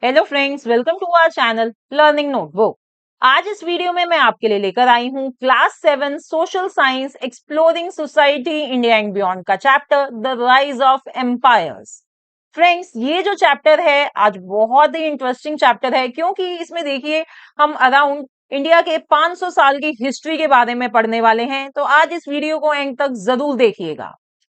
Hello friends, welcome to our channel learning notebook. आज इस video में मैं आपके लिए लेकर आई हूँ class 7 social science exploring society India and beyond का chapter the rise of empires. Friends, ये जो चैप्टर है आज बहुत ही इंटरेस्टिंग चैप्टर है क्योंकि इसमें देखिए हम अराउंड इंडिया के 500 साल की हिस्ट्री के बारे में पढ़ने वाले हैं। तो आज इस वीडियो को एंड तक जरूर देखिएगा।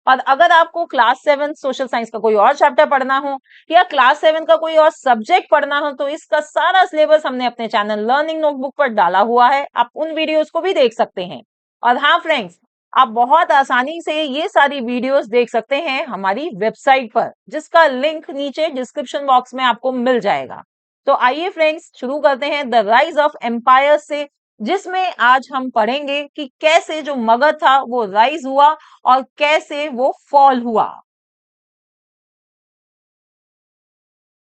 और अगर आपको क्लास 7 सोशल साइंस का कोई और चैप्टर पढ़ना हो या क्लास 7 का कोई और सब्जेक्ट पढ़ना हो तो इसका सारा सिलेबस हमने अपने चैनल लर्निंग नोटबुक पर डाला हुआ है। आप उन वीडियोस को भी देख सकते हैं। और हाँ फ्रेंड्स, आप बहुत आसानी से ये सारी वीडियोस देख सकते हैं हमारी वेबसाइट पर, जिसका लिंक नीचे डिस्क्रिप्शन बॉक्स में आपको मिल जाएगा। तो आइए फ्रेंड्स, शुरू करते हैं द राइज ऑफ एम्पायर से, जिसमें आज हम पढ़ेंगे कि कैसे जो मगध था वो राइज हुआ और कैसे वो फॉल हुआ।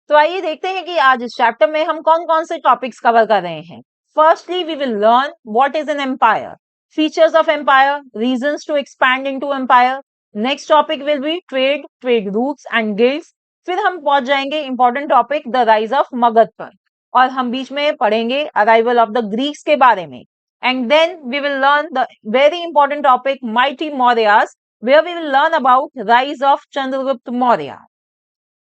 तो आइए देखते हैं कि आज इस चैप्टर में हम कौन कौन से टॉपिक्स कवर कर रहे हैं। Firstly we will learn what is an empire, features of empire, reasons to expand into empire. Next topic will be trade, trade routes and guilds. फिर हम पहुंच जाएंगे important topic the rise of Magadha पर, और हम बीच में पढ़ेंगे अराइवल ऑफ द ग्रीक्स के बारे में। And then we will learn the very important topic mighty Mauryas, where we will learn about rise of Chandragupta Maurya.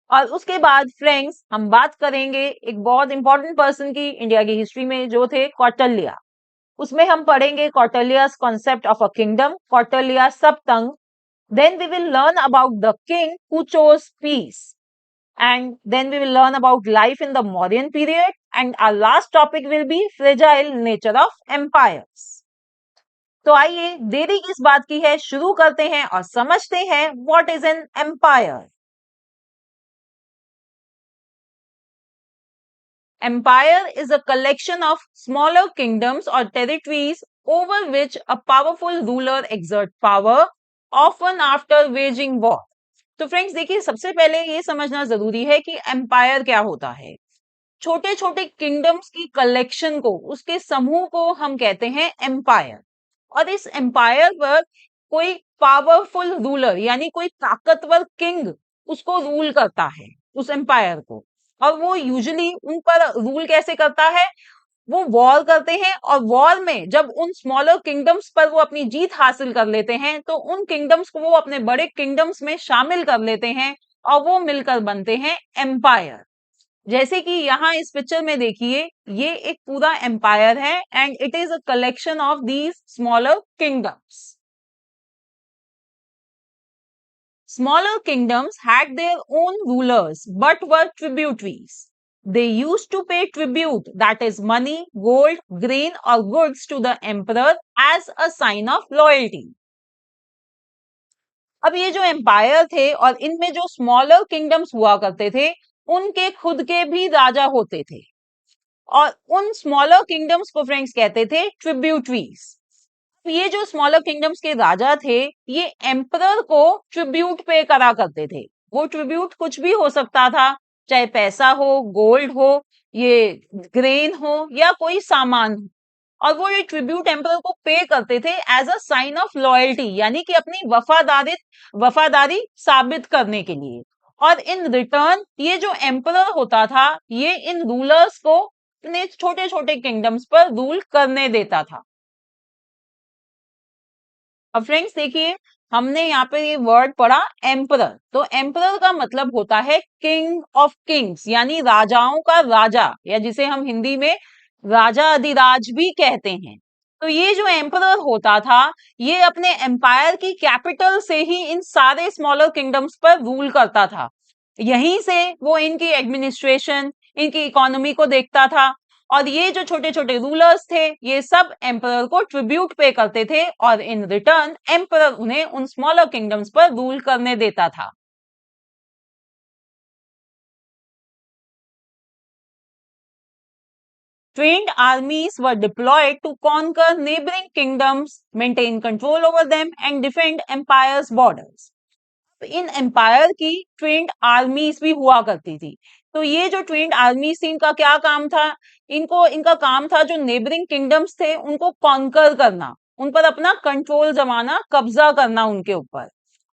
और उसके बाद फ्रेंड्स हम बात करेंगे एक बहुत इंपॉर्टेंट पर्सन की इंडिया की हिस्ट्री में, जो थे कौटिल्य। उसमें हम पढ़ेंगे Kautilya's concept of a kingdom, Kautilya Saptanga. Then we will learn about the king who chose peace, and then we will learn about life in the Mauryan period, and our last topic will be fragile nature of empires. तो आइए देरी किस बात की है, शुरू करते हैं और समझते हैं what is an empire. Empire is a collection of smaller kingdoms or territories over which a powerful ruler exerts power, often after waging war. तो फ्रेंड्स देखिए, सबसे पहले ये समझना जरूरी है कि एम्पायर क्या होता है। छोटे छोटे किंगडम्स की कलेक्शन को, उसके समूह को हम कहते हैं एम्पायर। और इस एम्पायर पर कोई पावरफुल रूलर यानी कोई ताकतवर किंग उसको रूल करता है, उस एम्पायर को। और वो यूजुअली उन पर रूल कैसे करता है, वो वॉर करते हैं, और वॉर में जब उन स्मॉलर किंगडम्स पर वो अपनी जीत हासिल कर लेते हैं तो उन किंगडम्स को वो अपने बड़े किंगडम्स में शामिल कर लेते हैं और वो मिलकर बनते हैं एम्पायर। जैसे कि यहाँ इस पिक्चर में देखिए, ये एक पूरा एम्पायर है and it is a collection of these smaller kingdoms. Smaller kingdoms had their own rulers but were tributaries. They used to pay tribute, that is money, gold, grain or goods to the emperor as a sign of loyalty. अब ये जो empire थे और इनमें जो smaller kingdoms हुआ करते थे, उनके खुद के भी राजा होते थे, और उन स्मॉलर किंगडम्स को फ्रेंड्स कहते थे ट्रिब्यूटरीज। ये जो स्मॉलर किंगडम्स के राजा थे, ये एम्परर को ट्रिब्यूट पे करा करते थे। वो ट्रिब्यूट कुछ भी हो सकता था, चाहे पैसा हो, गोल्ड हो, ये ग्रेन हो या कोई सामान हो। और वो ये ट्रिब्यूट एम्परर को पे करते थे as a sign of loyalty, यानी कि अपनी वफादारी साबित करने के लिए। और इन रिटर्न ये जो एम्परर होता था, ये इन रूलर्स को अपने छोटे छोटे किंगडम्स पर रूल करने देता था। अब फ्रेंड्स देखिए, हमने यहाँ पे ये वर्ड पढ़ा एम्परर। तो एम्परर का मतलब होता है किंग ऑफ किंग्स, यानी राजाओं का राजा, या जिसे हम हिंदी में राजा अधिराज भी कहते हैं। तो ये जो एम्परर होता था, ये अपने एम्पायर की कैपिटल से ही इन सारे स्मॉलर किंगडम्स पर रूल करता था। यहीं से वो इनकी एडमिनिस्ट्रेशन, इनकी इकोनॉमी को देखता था। और ये जो छोटे छोटे रूलर्स थे, ये सब एम्परर को ट्रिब्यूट पे करते थे, और इन रिटर्न एम्परर उन्हें उन स्मॉलर किंगडम्स पर रूल करने देता था। Trained armies were deployed to conquer neighboring kingdoms, maintain control over them, and defend empire's borders. इन एम्पायर की ट्रेंड आर्मीज भी हुआ करती थी। तो ये जो ट्रेंड आर्मीज थी, इनका क्या काम था, इनका काम था जो नेबरिंग किंगडम्स थे उनको कॉन्कर करना, उन पर अपना कंट्रोल जमाना, कब्जा करना उनके ऊपर।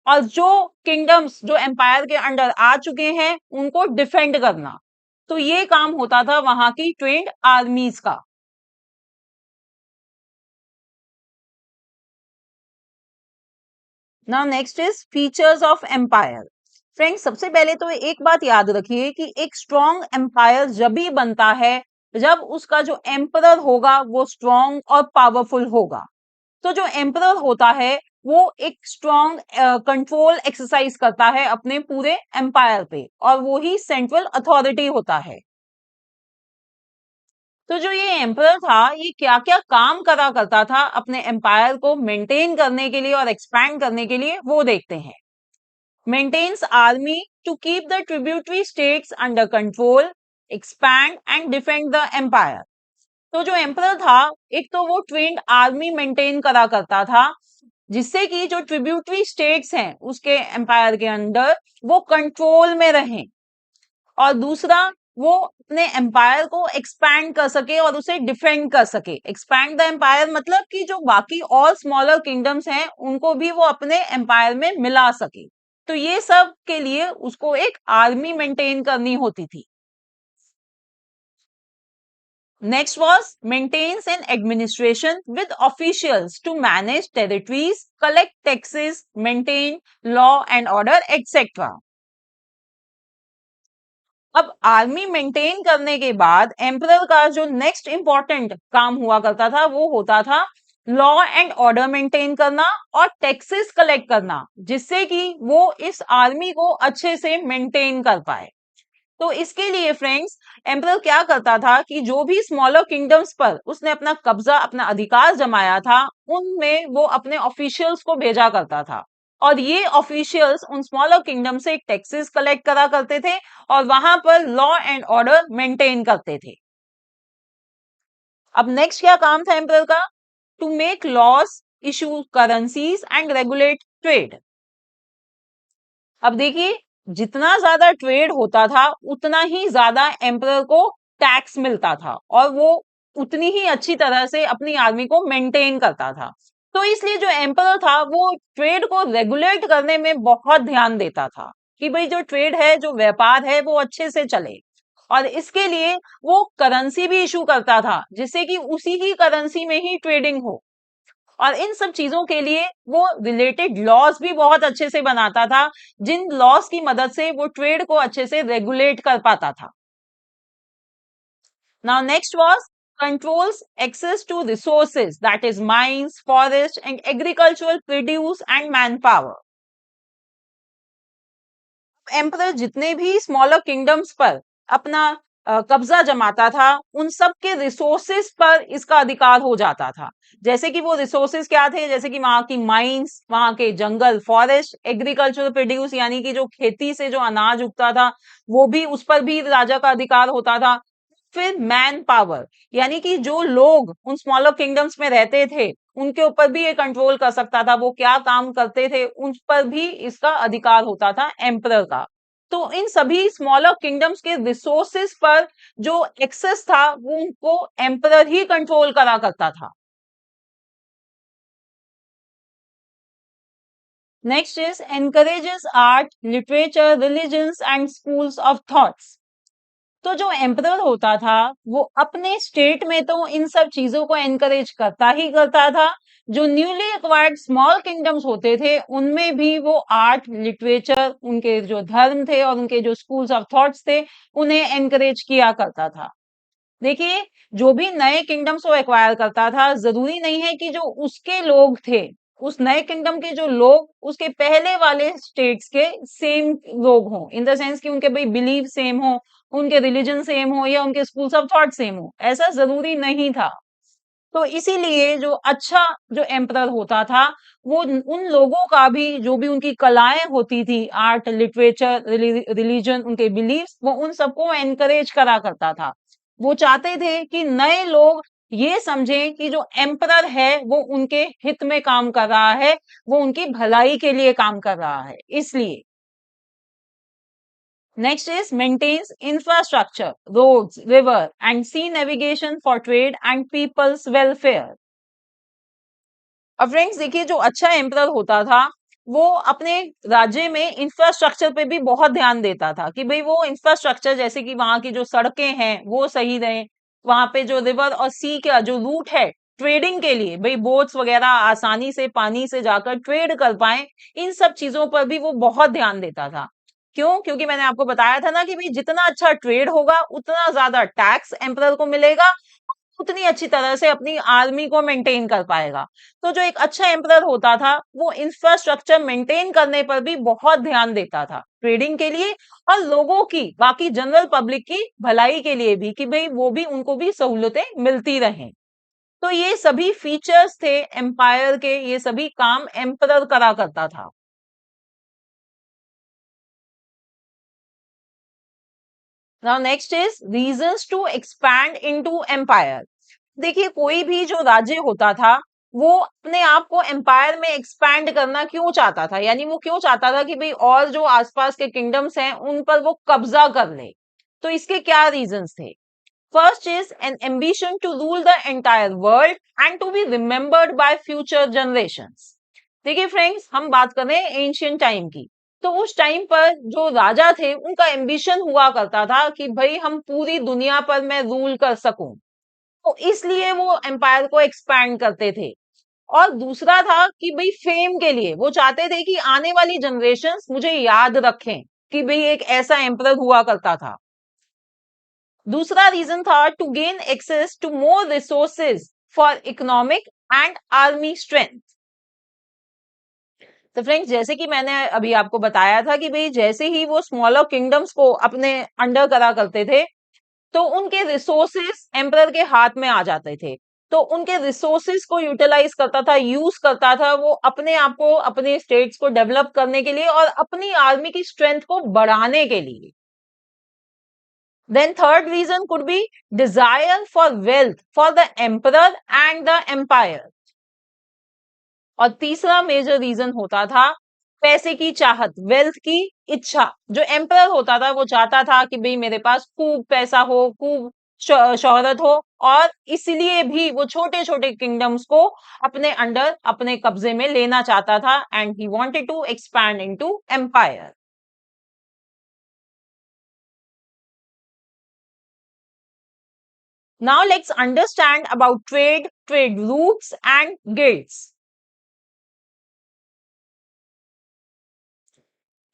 और जो किंगडम्स जो एम्पायर के अंडर आ चुके हैं उनको डिफेंड करना। तो ये काम होता था वहां की ट्रेन्ड आर्मीज का। Now next is features of empire. Friends, सबसे पहले तो एक बात याद रखिए कि एक स्ट्रॉन्ग एम्पायर जब भी बनता है जब उसका जो एम्परर होगा वो स्ट्रॉन्ग और पावरफुल होगा। तो जो एम्परर होता है वो एक स्ट्रॉन्ग कंट्रोल एक्सरसाइज करता है अपने पूरे एम्पायर पे, और वो ही सेंट्रल अथॉरिटी होता है। तो जो ये एम्परर था ये क्या क्या काम करा करता था अपने एम्पायर को मेंटेन करने के लिए और एक्सपैंड करने के लिए, वो देखते हैं। Maintains army to keep the tributary states under control, expand and defend the empire. तो जो एम्परर था एक तो वो ट्रेन्ड आर्मी मेंटेन करा करता था जिससे कि जो ट्रिब्यूटरी स्टेट्स हैं उसके एम्पायर के अंडर वो कंट्रोल में रहें, और दूसरा वो अपने एम्पायर को एक्सपैंड कर सके और उसे डिफेंड कर सके। एक्सपैंड द एम्पायर मतलब कि जो बाकी और स्मॉलर किंगडम्स हैं उनको भी वो अपने एम्पायर में मिला सके। तो ये सब के लिए उसको एक आर्मी मेंटेन करनी होती थी। Next was maintains an administration with officials to manage territories, collect taxes, maintain law and order, etc. अब आर्मी मेंटेन करने के बाद एम्परर का जो नेक्स्ट इंपॉर्टेंट काम हुआ करता था वो होता था लॉ एंड ऑर्डर मेंटेन करना और टैक्सेस कलेक्ट करना, जिससे कि वो इस आर्मी को अच्छे से मेंटेन कर पाए। तो इसके लिए फ्रेंड्स एम्परर क्या करता था कि जो भी स्मॉलर किंगडम्स पर उसने अपना कब्जा, अपना अधिकार जमाया था, उनमें वो अपने ऑफिशियल्स को भेजा करता था, और ये ऑफिशियल्स उन स्मॉलर किंगडम से टैक्सेस कलेक्ट करा करते थे और वहां पर लॉ एंड ऑर्डर मेंटेन करते थे। अब नेक्स्ट क्या काम था एम्परर का? To make laws, issue currencies and regulate trade. अब देखिए, जितना ज्यादा ट्रेड होता था उतना ही ज्यादा एम्परर को टैक्स मिलता था और वो उतनी ही अच्छी तरह से अपनी आर्मी को मेंटेन करता था। तो इसलिए जो एम्परर था वो ट्रेड को रेगुलेट करने में बहुत ध्यान देता था कि भाई जो ट्रेड है, जो व्यापार है, वो अच्छे से चले। और इसके लिए वो करेंसी भी इशू करता था जिससे कि उसी की करेंसी में ही ट्रेडिंग हो, और इन सब चीजों के लिए वो रिलेटेड लॉज भी बहुत अच्छे से बनाता था, जिन लॉज की मदद से वो ट्रेड को अच्छे से रेगुलेट कर पाता था। Now next was controls access to resources, that is mines, forest and agricultural produce and manpower. Emperor जितने भी स्मॉलर किंगडम्स पर अपना कब्जा जमाता था उन सब के रिसोर्सेस पर इसका अधिकार हो जाता था। जैसे कि वो रिसोर्सेस क्या थे, जैसे कि वहां की माइंस, वहां के जंगल, फॉरेस्ट, एग्रीकल्चर प्रोड्यूस यानी कि जो खेती से जो अनाज उगता था वो भी, उस पर भी राजा का अधिकार होता था। फिर मैन पावर यानी कि जो लोग उन स्मॉलर किंगडम्स में रहते थे उनके ऊपर भी ये कंट्रोल कर सकता था, वो क्या काम करते थे उन पर भी इसका अधिकार होता था एम्परर का। तो इन सभी स्मॉलर किंगडम्स के रिसोर्सेस पर जो एक्सेस था वो उनको एम्परर ही कंट्रोल करा करता था। Next is encourages art, literature, religions and schools of thoughts. तो जो एम्परर होता था वो अपने स्टेट में तो इन सब चीजों को एनकरेज करता ही करता था। जो न्यूली एक्वायर्ड स्मॉल किंगडम्स होते थे उनमें भी वो आर्ट, लिटरेचर, उनके जो धर्म थे और उनके जो स्कूल्स ऑफ थॉट्स थे उन्हें एनकरेज किया करता था। देखिए, जो भी नए किंगडम्स वो एक्वायर करता था जरूरी नहीं है कि जो उसके लोग थे, उस नए किंगडम के जो लोग उसके पहले वाले स्टेट्स के सेम लोग हों, इन द सेंस कि उनके भाई बिलीव सेम हो, उनके रिलीजन सेम हो या उनके स्कूल्स ऑफ थॉट सेम हो, ऐसा जरूरी नहीं था। तो इसीलिए जो अच्छा जो एम्परर होता था वो उन लोगों का भी, जो भी उनकी कलाएं होती थी, आर्ट, लिटरेचर, रिलीजन, उनके बिलीव्स, वो उन सबको एनकरेज करा करता था। वो चाहते थे कि नए लोग ये समझें कि जो एम्परर है वो उनके हित में काम कर रहा है, वो उनकी भलाई के लिए काम कर रहा है, इसलिए। Next is maintains infrastructure, roads, river and sea navigation for trade and people's welfare. अब फ्रेंड्स देखिए, जो अच्छा एम्परर होता था वो अपने राज्य में इंफ्रास्ट्रक्चर पे भी बहुत ध्यान देता था कि भाई वो इंफ्रास्ट्रक्चर जैसे कि वहां की जो सड़कें हैं वो सही रहे, वहां पे जो रिवर और सी का जो रूट है ट्रेडिंग के लिए, भाई बोट्स वगैरह आसानी से पानी से जाकर ट्रेड कर पाए, इन सब चीजों पर भी वो बहुत ध्यान देता था। क्यों? क्योंकि मैंने आपको बताया था ना कि भाई जितना अच्छा ट्रेड होगा उतना ज्यादा टैक्स एम्परर को मिलेगा, उतनी अच्छी तरह से अपनी आर्मी को मेंटेन कर पाएगा। तो जो एक अच्छा एम्परर होता था वो इंफ्रास्ट्रक्चर मेंटेन करने पर भी बहुत ध्यान देता था ट्रेडिंग के लिए, और लोगों की बाकी जनरल पब्लिक की भलाई के लिए भी कि भाई वो भी उनको भी सहूलतें मिलती रहें। तो ये सभी फीचर्स थे एम्पायर के, ये सभी काम एम्परर करा करता था। Now next is reasons to expand into empire. देखिए कोई भी जो राज्य होता था वो अपने आप को एम्पायर में एक्सपैंड करना क्यों चाहता था, यानी वो क्यों चाहता था कि भाई और जो आसपास के किंगडम्स हैं उन पर वो कब्जा कर ले। तो इसके क्या रीजंस थे? First is an ambition to rule the entire world and to be remembered by future generations. देखिए फ्रेंड्स, हम बात कर रहे हैं एंशियंट टाइम की। तो उस टाइम पर जो राजा थे उनका एम्बिशन हुआ करता था कि भाई हम पूरी दुनिया पर मैं रूल कर सकूं, तो इसलिए वो एम्पायर को एक्सपैंड करते थे। और दूसरा था कि भाई फेम के लिए वो चाहते थे कि आने वाली जनरेशन्स मुझे याद रखें कि भाई एक ऐसा एम्परर हुआ करता था। दूसरा रीजन था to gain access to more resources for economic and army strength. तो फ्रेंड्स, जैसे कि मैंने अभी आपको बताया था कि भाई जैसे ही वो स्मॉलर किंगडम्स को अपने अंडर करा करते थे तो उनके रिसोर्सेस एम्परर के हाथ में आ जाते थे। तो उनके रिसोर्सेस को यूटिलाइज करता था, यूज करता था वो अपने आप को, अपने स्टेट्स को डेवलप करने के लिए और अपनी आर्मी की स्ट्रेंथ को बढ़ाने के लिए। Then third reason could be desire for wealth for the emperor and the empire. और तीसरा मेजर रीजन होता था पैसे की चाहत, वेल्थ की इच्छा। जो एम्परर होता था वो चाहता था कि भाई मेरे पास खूब पैसा हो, खूब शोहरत हो, और इसलिए भी वो छोटे छोटे किंगडम्स को अपने अंडर, अपने कब्जे में लेना चाहता था, and he wanted to expand into empire. Now let's understand about trade, trade routes and guilds.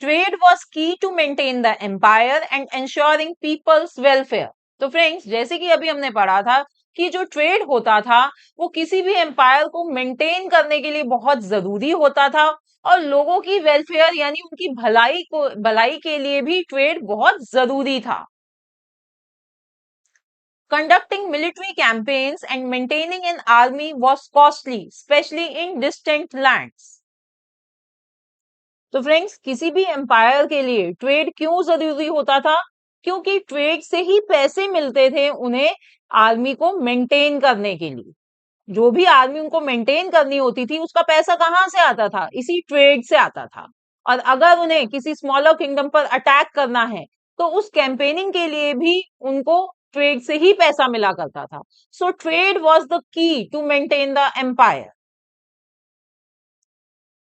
Trade was key to maintain the empire and ensuring people's welfare. तो फ्रेंड्स, जैसे कि अभी हमने पढ़ा था कि जो ट्रेड होता था वो किसी भी एम्पायर को मेंटेन करने के लिए बहुत जरूरी होता था, और लोगों की वेलफेयर यानी उनकी भलाई के लिए भी ट्रेड बहुत जरूरी था। Conducting military campaigns and maintaining an army was costly, especially in distant lands. तो फ्रेंड्स, किसी भी एम्पायर के लिए ट्रेड क्यों जरूरी होता था? क्योंकि ट्रेड से ही पैसे मिलते थे उन्हें आर्मी को मेंटेन करने के लिए। जो भी आर्मी उनको मेंटेन करनी होती थी उसका पैसा कहाँ से आता था? इसी ट्रेड से आता था। और अगर उन्हें किसी स्मॉलर किंगडम पर अटैक करना है तो उस कैंपेनिंग के लिए भी उनको ट्रेड से ही पैसा मिला करता था। So trade was the key to maintain the empire.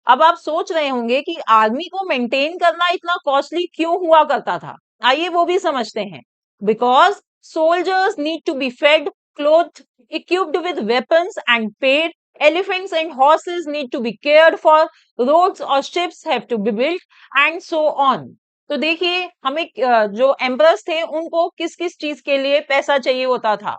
अब आप सोच रहे होंगे कि आर्मी को मेंटेन करना इतना कॉस्टली क्यों हुआ करता था। आइए वो भी समझते हैं। Because soldiers need to be fed, cloth, equipped with weapons and paid, elephants and horses need to be cared for, roads और ships have to be built, and so on. तो देखिए, हमें जो एम्परर्स थे उनको किस किस चीज के लिए पैसा चाहिए होता था।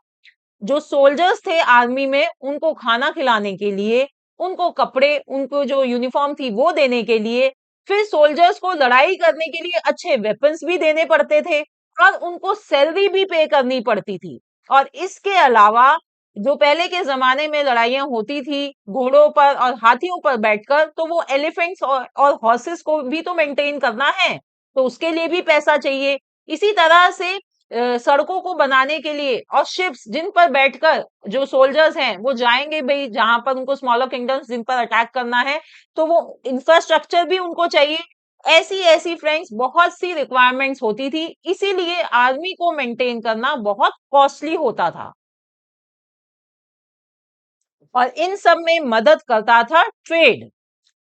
जो सोल्जर्स थे आर्मी में उनको खाना खिलाने के लिए, उनको कपड़े, उनको जो यूनिफॉर्म थी वो देने के लिए, फिर सोल्जर्स को लड़ाई करने के लिए अच्छे वेपन्स भी देने पड़ते थे, और उनको सैलरी भी पे करनी पड़ती थी। और इसके अलावा जो पहले के जमाने में लड़ाइयां होती थी घोड़ों पर और हाथियों पर बैठकर, तो वो एलिफेंट्स और हॉर्सेस को भी तो मेंटेन करना है, तो उसके लिए भी पैसा चाहिए। इसी तरह से सड़कों को बनाने के लिए और शिप्स जिन पर बैठकर जो सोल्जर्स हैं वो जाएंगे भाई जहां पर उनको स्मॉलर किंगडम्स जिन पर अटैक करना है, तो वो इंफ्रास्ट्रक्चर भी उनको चाहिए। ऐसी ऐसी फ्रेंड्स बहुत सी रिक्वायरमेंट्स होती थी, इसीलिए आर्मी को मेंटेन करना बहुत कॉस्टली होता था। और इन सब में मदद करता था ट्रेड।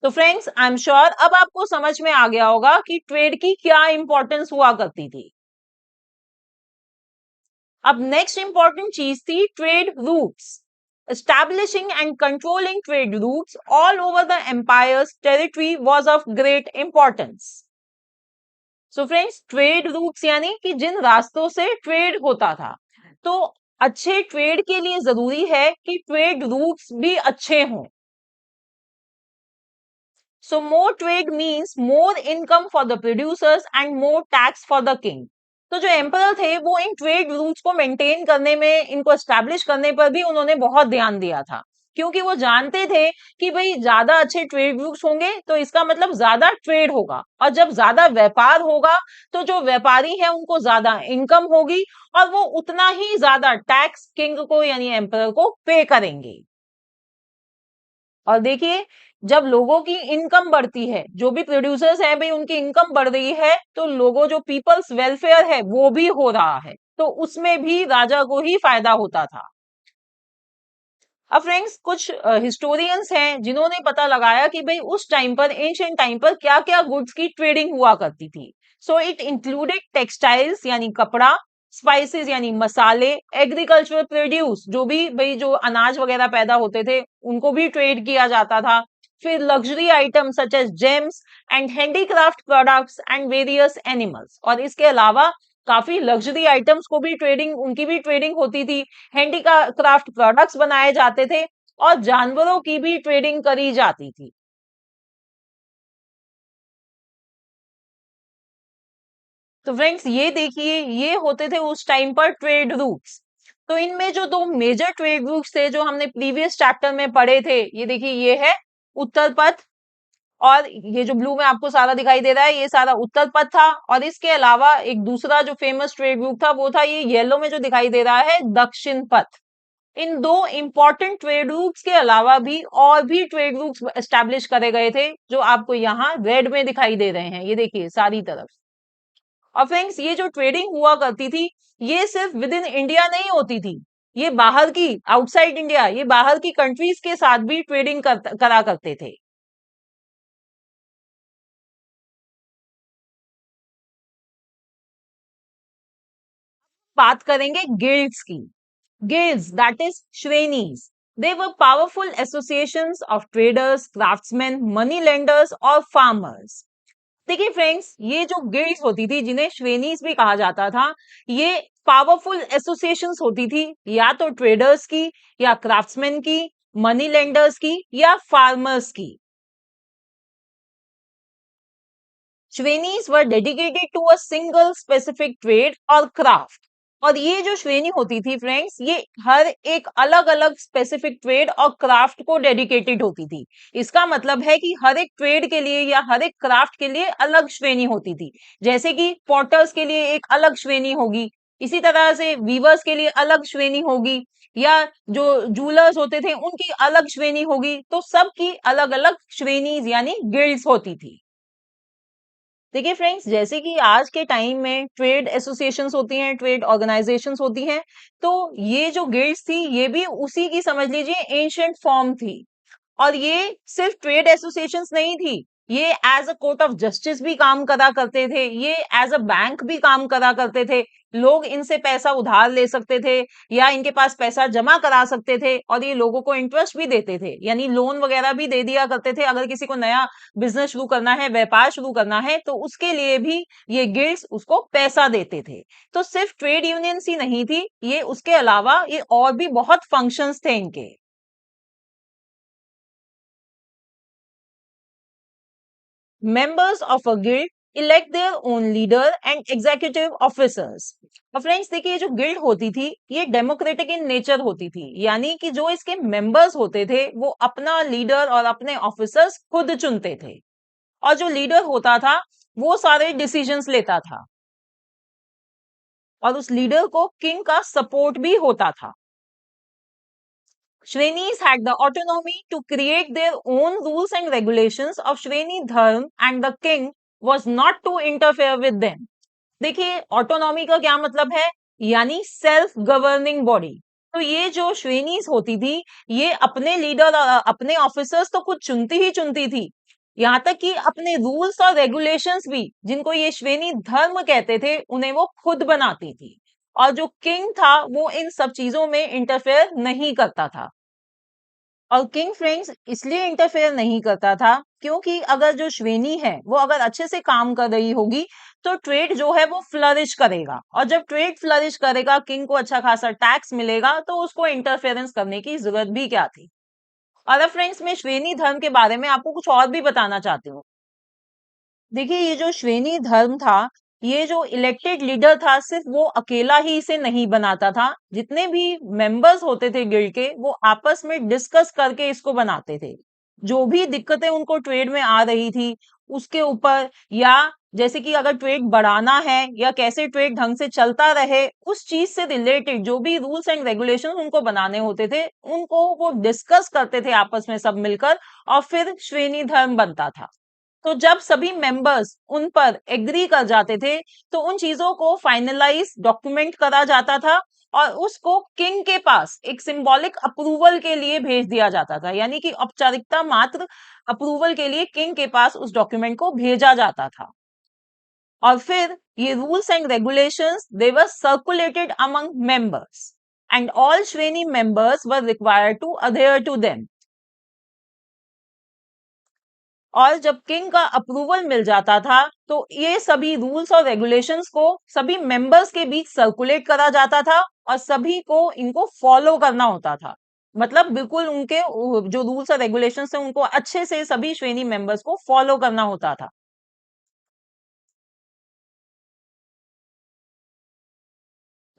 तो फ्रेंड्स, आई एम श्योर अब आपको समझ में आ गया होगा कि ट्रेड की क्या इंपॉर्टेंस हुआ करती थी। अब नेक्स्ट इंपॉर्टेंट चीज थी trade routes. Establishing and controlling trade routes all over the empire's territory was of great importance. So friends, trade routes यानी कि जिन रास्तों से ट्रेड होता था, तो अच्छे ट्रेड के लिए जरूरी है कि ट्रेड रूट्स भी अच्छे हों। So more trade means more income for the producers and more tax for the king. तो जो एम्परर थे वो इन ट्रेड रूट्स को मेंटेन करने में, इनको एस्टैब्लिश करने पर भी उन्होंने बहुत ध्यान दिया था, क्योंकि वो जानते थे कि भाई ज्यादा अच्छे ट्रेड रूट्स होंगे तो इसका मतलब ज्यादा ट्रेड होगा, और जब ज्यादा व्यापार होगा तो जो व्यापारी है उनको ज्यादा इनकम होगी और वो उतना ही ज्यादा टैक्स किंग को यानी एम्परर को पे करेंगे। और देखिए, जब लोगों की इनकम बढ़ती है, जो भी प्रोड्यूसर्स हैं भाई उनकी इनकम बढ़ रही है, तो लोगों जो पीपल्स वेलफेयर है वो भी हो रहा है, तो उसमें भी राजा को ही फायदा होता था। अब फ्रेंड्स, कुछ हिस्टोरियंस हैं जिन्होंने पता लगाया कि भाई उस टाइम पर, एंशिएंट टाइम पर क्या क्या गुड्स की ट्रेडिंग हुआ करती थी। सो इट इंक्लूडेड टेक्सटाइल्स यानी कपड़ा, स्पाइसेस यानी मसाले, एग्रीकल्चरल प्रोड्यूस जो भी भाई जो अनाज वगैरह पैदा होते थे उनको भी ट्रेड किया जाता था। फिर luxury item such as gems and handicraft products and various animals, और इसके अलावा काफी लग्जरी आइटम्स को भी ट्रेडिंग, उनकी भी ट्रेडिंग होती थी। हैंडीक्राफ्ट प्रोडक्ट्स बनाए जाते थे और जानवरों की भी ट्रेडिंग करी जाती थी। तो फ्रेंड्स, ये देखिए, ये होते थे उस टाइम पर ट्रेड रूट्स। तो इनमें जो दो मेजर ट्रेड रूट्स थे जो हमने प्रीवियस चैप्टर में पढ़े थे, ये देखिए, ये है उत्तर पथ, और ये जो ब्लू में आपको सारा दिखाई दे रहा है ये सारा उत्तर पथ था। और इसके अलावा एक दूसरा जो फेमस ट्रेड रूट था वो था ये येलो में जो दिखाई दे रहा है, दक्षिण पथ। इन दो इंपॉर्टेंट ट्रेड रूट्स के अलावा भी और भी ट्रेड रूट्स एस्टैब्लिश करे गए थे, जो आपको यहाँ रेड में दिखाई दे रहे हैं, ये देखिए सारी तरफ। और फ्रेंड्स, ये जो ट्रेडिंग हुआ करती थी ये सिर्फ विद इन इंडिया नहीं होती थी, ये बाहर की, आउटसाइड इंडिया, ये बाहर की कंट्रीज के साथ भी ट्रेडिंग करा करते थे। बात करेंगे गिल्ड्स की। Guilds, that is Shrenis. They were powerful associations of traders, craftsmen, money lenders और farmers. देखिए फ्रेंड्स, ये जो गिल्ड्स होती थी जिन्हें श्रेणीज भी कहा जाता था, ये पावरफुल एसोसिएशंस होती थी, या तो ट्रेडर्स की, या क्राफ्ट्समैन की, मनी लेंडर्स की, या फार्मर्स की। श्रेणीज were dedicated to a single specific trade और क्राफ्ट। और ये जो श्रेणी होती थी फ्रेंड्स, ये हर एक अलग अलग स्पेसिफिक ट्रेड और क्राफ्ट को डेडिकेटेड होती थी। इसका मतलब है कि हर एक ट्रेड के लिए या हर एक क्राफ्ट के लिए अलग श्रेणी होती थी। जैसे कि पॉटर्स के लिए एक अलग श्रेणी होगी, इसी तरह से वीवर्स के लिए अलग श्रेणी होगी, या जो जूलर्स होते थे उनकी अलग श्रेणी होगी। तो सबकी अलग अलग श्रेणी यानी गिल्ड्स होती थी। देखिए फ्रेंड्स, जैसे कि आज के टाइम में ट्रेड एसोसिएशंस होती हैं, ट्रेड ऑर्गेनाइजेशंस होती हैं, तो ये जो गिल्ड्स थी ये भी उसी की समझ लीजिए एंशिएंट फॉर्म थी। और ये सिर्फ ट्रेड एसोसिएशंस नहीं थी, ये as a court of justice भी काम करा करते थे, ये एज अ बैंक भी काम करा करते थे। लोग इनसे पैसा उधार ले सकते थे या इनके पास पैसा जमा करा सकते थे, और ये लोगों को इंटरेस्ट भी देते थे, यानी लोन वगैरह भी दे दिया करते थे। अगर किसी को नया बिजनेस शुरू करना है, व्यापार शुरू करना है, तो उसके लिए भी ये गिल्ड्स उसको पैसा देते थे। तो सिर्फ ट्रेड यूनियंस ही नहीं थी ये, उसके अलावा ये और भी बहुत फंक्शंस थे इनके। Members of a guild elect their own leader and executive officers. और फ्रेंड्स देखिए, जो गिल्ड होती थी ये डेमोक्रेटिक इन नेचर होती थी, यानी कि जो इसके मेंबर्स होते थे वो अपना लीडर और अपने ऑफिसर्स खुद चुनते थे, और जो लीडर होता था वो सारे डिसीजंस लेता था, और उस लीडर को किंग का सपोर्ट भी होता था। Shrenis had the autonomy to create their own rules and regulations of Shreni Dharm, and the king was not to interfere with them. देखिए, ऑटोनॉमी का क्या मतलब है, यानी सेल्फ गवर्निंग बॉडी। तो ये जो श्रेणीज होती थी ये अपने लीडर और अपने ऑफिसर्स तो खुद चुनती ही चुनती थी, यहाँ तक कि अपने रूल्स और रेगुलेशंस भी, जिनको ये श्रेणी धर्म कहते थे, उन्हें वो खुद बनाती थी। और जो किंग था वो इन सब चीजों में इंटरफेयर नहीं करता था। और किंग फ्रेंड्स इसलिए इंटरफेयर नहीं करता था क्योंकि अगर जो श्रेणी है वो अगर अच्छे से काम कर रही होगी तो ट्रेड जो है वो फ्लरिश करेगा, और जब ट्रेड फ्लरिश करेगा, किंग को अच्छा खासा टैक्स मिलेगा, तो उसको इंटरफेरेंस करने की जरूरत भी क्या थी। और अब फ्रेंड्स मैं श्रेणी धर्म के बारे में आपको कुछ और भी बताना चाहती हूँ। देखिए ये जो श्रेणी धर्म था, ये जो इलेक्टेड लीडर था सिर्फ वो अकेला ही इसे नहीं बनाता था, जितने भी मेंबर्स होते थे गिल्ड के वो आपस में डिस्कस करके इसको बनाते थे। जो भी दिक्कतें उनको ट्रेड में आ रही थी उसके ऊपर, या जैसे कि अगर ट्रेड बढ़ाना है या कैसे ट्रेड ढंग से चलता रहे, उस चीज से रिलेटेड जो भी रूल्स एंड रेगुलेशन उनको बनाने होते थे, उनको वो डिस्कस करते थे आपस में सब मिलकर, और फिर श्रेणी धर्म बनता था। तो जब सभी मेंबर्स उन पर एग्री कर जाते थे तो उन चीजों को फाइनलाइज डॉक्यूमेंट करा जाता था और उसको किंग के पास एक सिंबॉलिक अप्रूवल के लिए भेज दिया जाता था, यानी कि औपचारिकता मात्र अप्रूवल के लिए किंग के पास उस डॉक्यूमेंट को भेजा जाता था। और फिर ये rules and regulations they were circulated among members and all श्रेणी members were required to adhere to them. और जब किंग का अप्रूवल मिल जाता था तो ये सभी रूल्स और रेगुलेशंस को सभी मेंबर्स के बीच सर्कुलेट करा जाता था और सभी को इनको फॉलो करना होता था। मतलब बिल्कुल उनके जो रूल्स और रेगुलेशंस थे उनको अच्छे से सभी श्रेणी मेंबर्स को फॉलो करना होता था।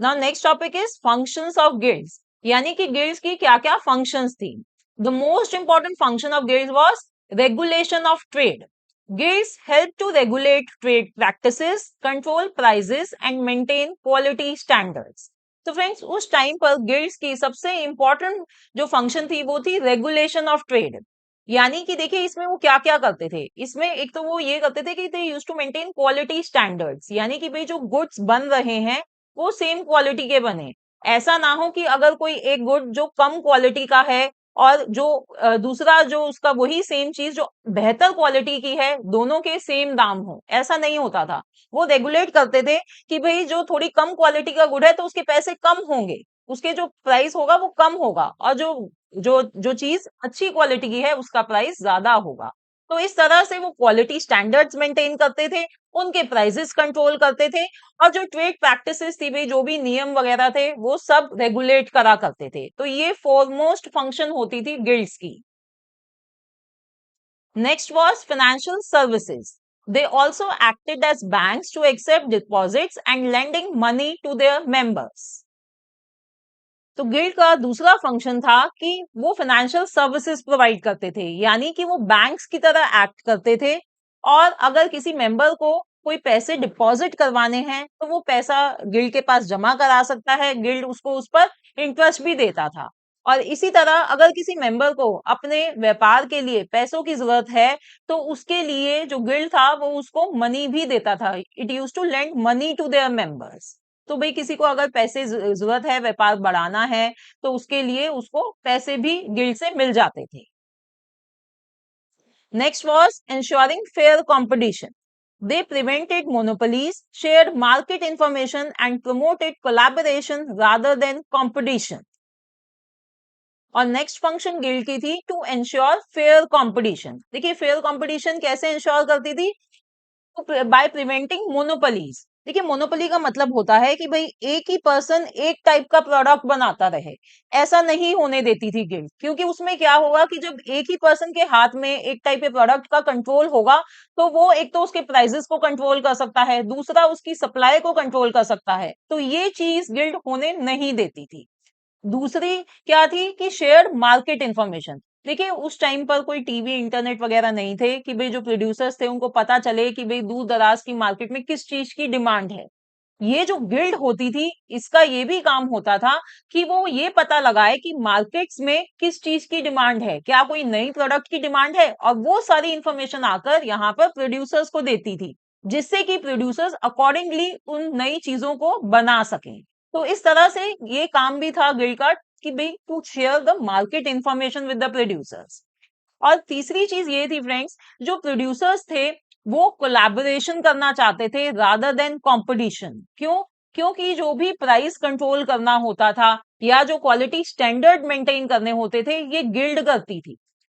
Now next topic is functions of guilds, यानी कि गिल्ड्स की क्या क्या फंक्शंस थी। The most important function of guilds was regulation of trade. Guilds help to regulate trade practices, control prices and maintain quality standards. तो friends उस time पर guilds की सबसे इंपॉर्टेंट जो फंक्शन थी वो थी रेगुलेशन ऑफ ट्रेड। यानी कि देखिए इसमें वो क्या क्या करते थे, इसमें एक तो वो ये करते थे कि they use to maintain quality standards, यानी कि भाई जो गुड्स बन रहे हैं वो सेम क्वालिटी के बने। ऐसा ना हो कि अगर कोई एक गुड जो कम क्वालिटी का है और जो दूसरा जो उसका वही सेम चीज जो बेहतर क्वालिटी की है, दोनों के सेम दाम हो, ऐसा नहीं होता था। वो रेगुलेट करते थे कि भाई जो थोड़ी कम क्वालिटी का गुड है तो उसके पैसे कम होंगे, उसके जो प्राइस होगा वो कम होगा, और जो जो जो चीज अच्छी क्वालिटी की है उसका प्राइस ज्यादा होगा। तो इस तरह से वो क्वालिटी स्टैंडर्ड्स मेंटेन करते थे, उनके प्राइसेस कंट्रोल करते थे, और जो ट्रेड प्रैक्टिसेस थी भाई, जो भी नियम वगैरह थे वो सब रेगुलेट करा करते थे। तो ये फॉरमोस्ट फंक्शन होती थी गिल्ड्स की। Next was financial services. They also acted as banks to accept deposits and lending money to their members. तो गिल्ड का दूसरा फंक्शन था कि वो फाइनेंशियल सर्विसेज प्रोवाइड करते थे, यानी कि वो बैंक्स की तरह एक्ट करते थे। और अगर किसी मेंबर को कोई पैसे डिपॉजिट करवाने हैं तो वो पैसा गिल्ड के पास जमा करा सकता है, गिल्ड उसको उस पर इंटरेस्ट भी देता था। और इसी तरह अगर किसी मेंबर को अपने व्यापार के लिए पैसों की जरूरत है तो उसके लिए जो गिल्ड था वो उसको मनी भी देता था। It use to lend money to their members. तो भाई किसी को अगर पैसे जरूरत है, व्यापार बढ़ाना है, तो उसके लिए उसको पैसे भी गिल्ड से मिल जाते थे। Next was ensuring fair competition. They prevented monopolies, shared market information and promoted collaboration rather than competition. और नेक्स्ट फंक्शन गिल्ड की थी टू एंश्योर फेयर कंपटीशन। देखिए फेयर कंपटीशन कैसे इंश्योर करती थी, बाय प्रिवेंटिंग मोनोपोलीज। देखिए मोनोपोली का मतलब होता है कि भाई एक ही पर्सन एक टाइप का प्रोडक्ट बनाता रहे, ऐसा नहीं होने देती थी गिल्ड। क्योंकि उसमें क्या होगा कि जब एक ही पर्सन के हाथ में एक टाइप के प्रोडक्ट का कंट्रोल होगा तो वो एक तो उसके प्राइसेस को कंट्रोल कर सकता है, दूसरा उसकी सप्लाई को कंट्रोल कर सकता है, तो ये चीज गिल्ड होने नहीं देती थी। दूसरी क्या थी कि शेयर्ड मार्केट इंफॉर्मेशन। देखिए उस टाइम पर कोई टीवी इंटरनेट वगैरह नहीं थे कि भाई जो प्रोड्यूसर्स थे उनको पता चले कि भाई दूर दराज की मार्केट में किस चीज की डिमांड है। ये जो गिल्ड होती थी इसका ये भी काम होता था कि वो ये पता लगाए कि मार्केट्स में किस चीज की डिमांड है, क्या कोई नई प्रोडक्ट की डिमांड है, और वो सारी इंफॉर्मेशन आकर यहाँ पर प्रोड्यूसर्स को देती थी, जिससे कि प्रोड्यूसर्स अकॉर्डिंगली उन नई चीजों को बना सकें। तो इस तरह से ये काम भी था गिल्ड का कि भाई to share the market information with the producers. और तीसरी चीज ये थी फ्रेंड्स, जो प्रोड्यूसर्स थे वो कोलैबोरेशन करना चाहते थे रादर देन कंपटीशन। क्यों? क्योंकि जो भी प्राइस कंट्रोल करना होता था या जो क्वालिटी स्टैंडर्ड मेंटेन करने होते थे ये गिल्ड करती थी।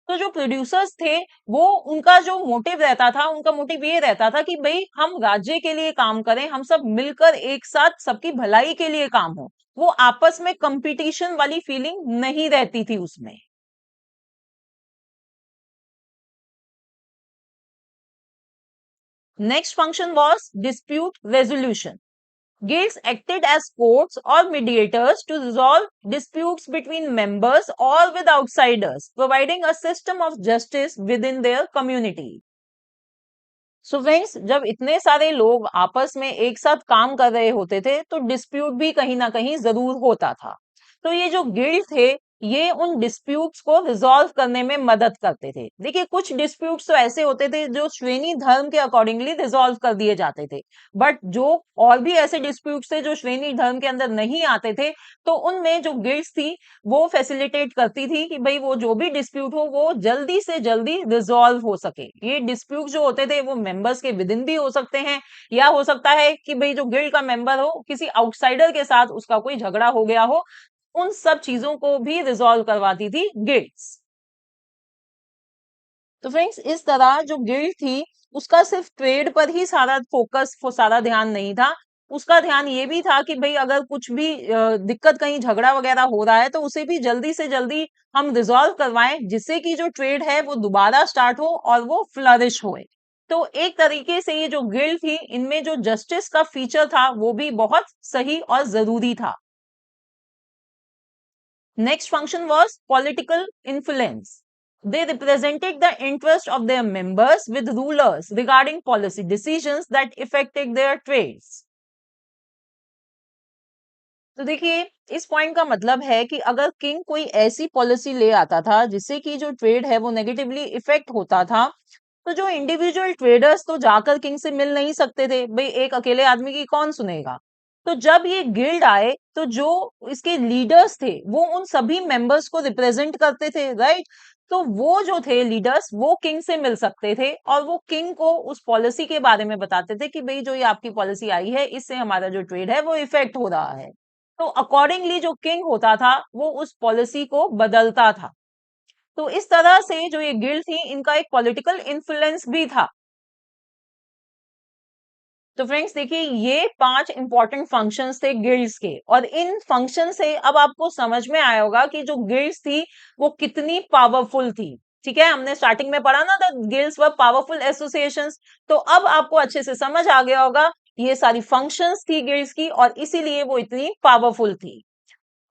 तो जो प्रोड्यूसर्स थे वो उनका जो मोटिव रहता था, उनका मोटिव ये रहता था कि भाई हम राज्य के लिए काम करें, हम सब मिलकर एक साथ सबकी भलाई के लिए काम हो। वो आपस में कंपटीशन वाली फीलिंग नहीं रहती थी उसमें। Next function was dispute resolution. Guilds acted as courts or mediators to resolve disputes between members or with outsiders, providing a system of justice within their community. So friends, जब इतने सारे लोग आपस में एक साथ काम कर रहे होते थे तो डिस्प्यूट भी कहीं ना कहीं जरूर होता था। तो ये जो गिल्ड थे ये उन डिस्प्यूट्स को रिजॉल्व करने में मदद करते थे। देखिए कुछ डिस्प्यूट्स तो ऐसे होते थे जो श्रेणी धर्म के अकॉर्डिंगली रिजॉल्व कर दिए जाते थे, बट जो और भी ऐसे डिस्प्यूट्स थे जो श्रेणी धर्म के अंदर नहीं आते थे, तो उनमें जो गिल्ड्स थी वो फैसिलिटेट करती थी कि भाई वो जो भी डिस्प्यूट हो वो जल्दी से जल्दी रिजॉल्व हो सके। ये डिस्प्यूट जो होते थे वो मेंबर्स के विद इन भी हो सकते हैं, या हो सकता है कि भाई जो गिल्ड का मेंबर हो किसी आउटसाइडर के साथ उसका कोई झगड़ा हो गया हो, उन सब चीजों को भी रिजॉल्व करवाती थी गिल्ड्स। तो फ्रेंड्स इस तरह जो गिल्ड थी उसका सिर्फ ट्रेड पर ही सारा फोकस, सारा ध्यान नहीं था। उसका ध्यान ये भी था कि भाई अगर कुछ भी दिक्कत, कहीं झगड़ा वगैरह हो रहा है तो उसे भी जल्दी से जल्दी हम रिजॉल्व करवाएं, जिससे कि जो ट्रेड है वो दोबारा स्टार्ट हो और वो फ्लरिश होए। तो एक तरीके से ये जो गिल्ड थी इनमें जो जस्टिस का फीचर था वो भी बहुत सही और जरूरी था। Next function was political influence. They represented the interest of their members with rulers regarding policy decisions that affected their trades. तो देखिए इस पॉइंट का मतलब है कि अगर किंग कोई ऐसी पॉलिसी ले आता था जिससे कि जो ट्रेड है वो नेगेटिवली इफेक्ट होता था, तो जो इंडिविजुअल ट्रेडर्स तो जाकर किंग से मिल नहीं सकते थे, भाई एक अकेले आदमी की कौन सुनेगा। तो जब ये गिल्ड आए तो जो इसके लीडर्स थे वो उन सभी मेंबर्स को रिप्रेजेंट करते थे, राइट। तो वो जो थे लीडर्स वो किंग से मिल सकते थे और वो किंग को उस पॉलिसी के बारे में बताते थे कि भाई जो ये आपकी पॉलिसी आई है इससे हमारा जो ट्रेड है वो इफेक्ट हो रहा है। तो अकॉर्डिंगली जो किंग होता था वो उस पॉलिसी को बदलता था। तो इस तरह से जो ये गिल्ड थी इनका एक पॉलिटिकल इन्फ्लुएंस भी था। तो फ्रेंड्स देखिए ये 5 इंपॉर्टेंट फंक्शंस थे गिल्ड्स के, और इन फंक्शन से अब आपको समझ में आया होगा कि जो गिल्ड्स थी वो कितनी पावरफुल थी। ठीक है, हमने स्टार्टिंग में पढ़ा ना, the guilds were powerful associations. तो अब आपको अच्छे से समझ आ गया होगा ये सारी फंक्शंस थी गिल्ड्स की और इसीलिए वो इतनी पावरफुल थी।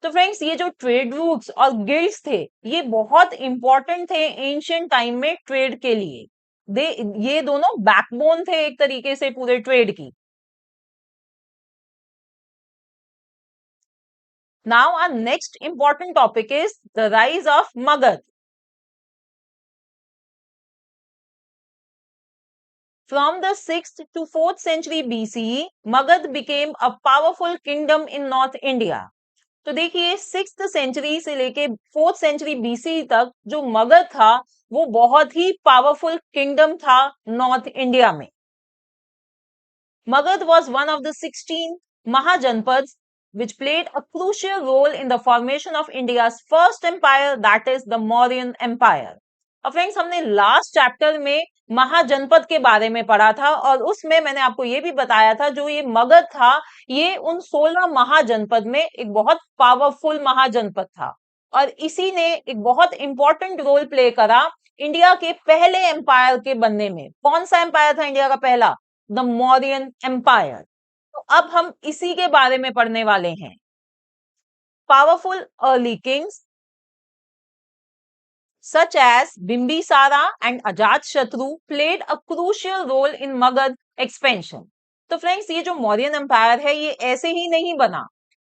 तो फ्रेंड्स ये जो ट्रेड रूट्स और गिल्ड्स थे ये बहुत इंपॉर्टेंट थे एंशियंट टाइम में ट्रेड के लिए। दे ये दोनों बैकबोन थे एक तरीके से पूरे ट्रेड की। Now our next important topic is the rise of Magadha. From the 6th to 4th century BCE, Magad became a powerful kingdom in North India. तो देखिए 6th सेंचुरी से लेके 4th सेंचुरी बीसी तक जो मगध था वो बहुत ही पावरफुल किंगडम था नॉर्थ इंडिया में। Magad was one of the 16 Mahajanpads which played a crucial role in the formation of India's first empire, that is the Mauryan Empire. अब फ्रेंड्स हमने last chapter में महाजनपद के बारे में पढ़ा था और उसमें मैंने आपको ये भी बताया था जो ये मगध था ये उन 16 महाजनपद में एक बहुत पावरफुल महाजनपद था और इसी ने एक बहुत इंपॉर्टेंट रोल प्ले करा इंडिया के पहले एम्पायर के बनने में। कौन सा एम्पायर था इंडिया का पहला? The Mauryan empire. तो अब हम इसी के बारे में पढ़ने वाले हैं। Powerful early Kings such as Bimbisara and Ajatashatru played a crucial role in Magad expansion. तो फ्रेंड्स ये जो मौर्यन एम्पायर है ये ऐसे ही नहीं बना।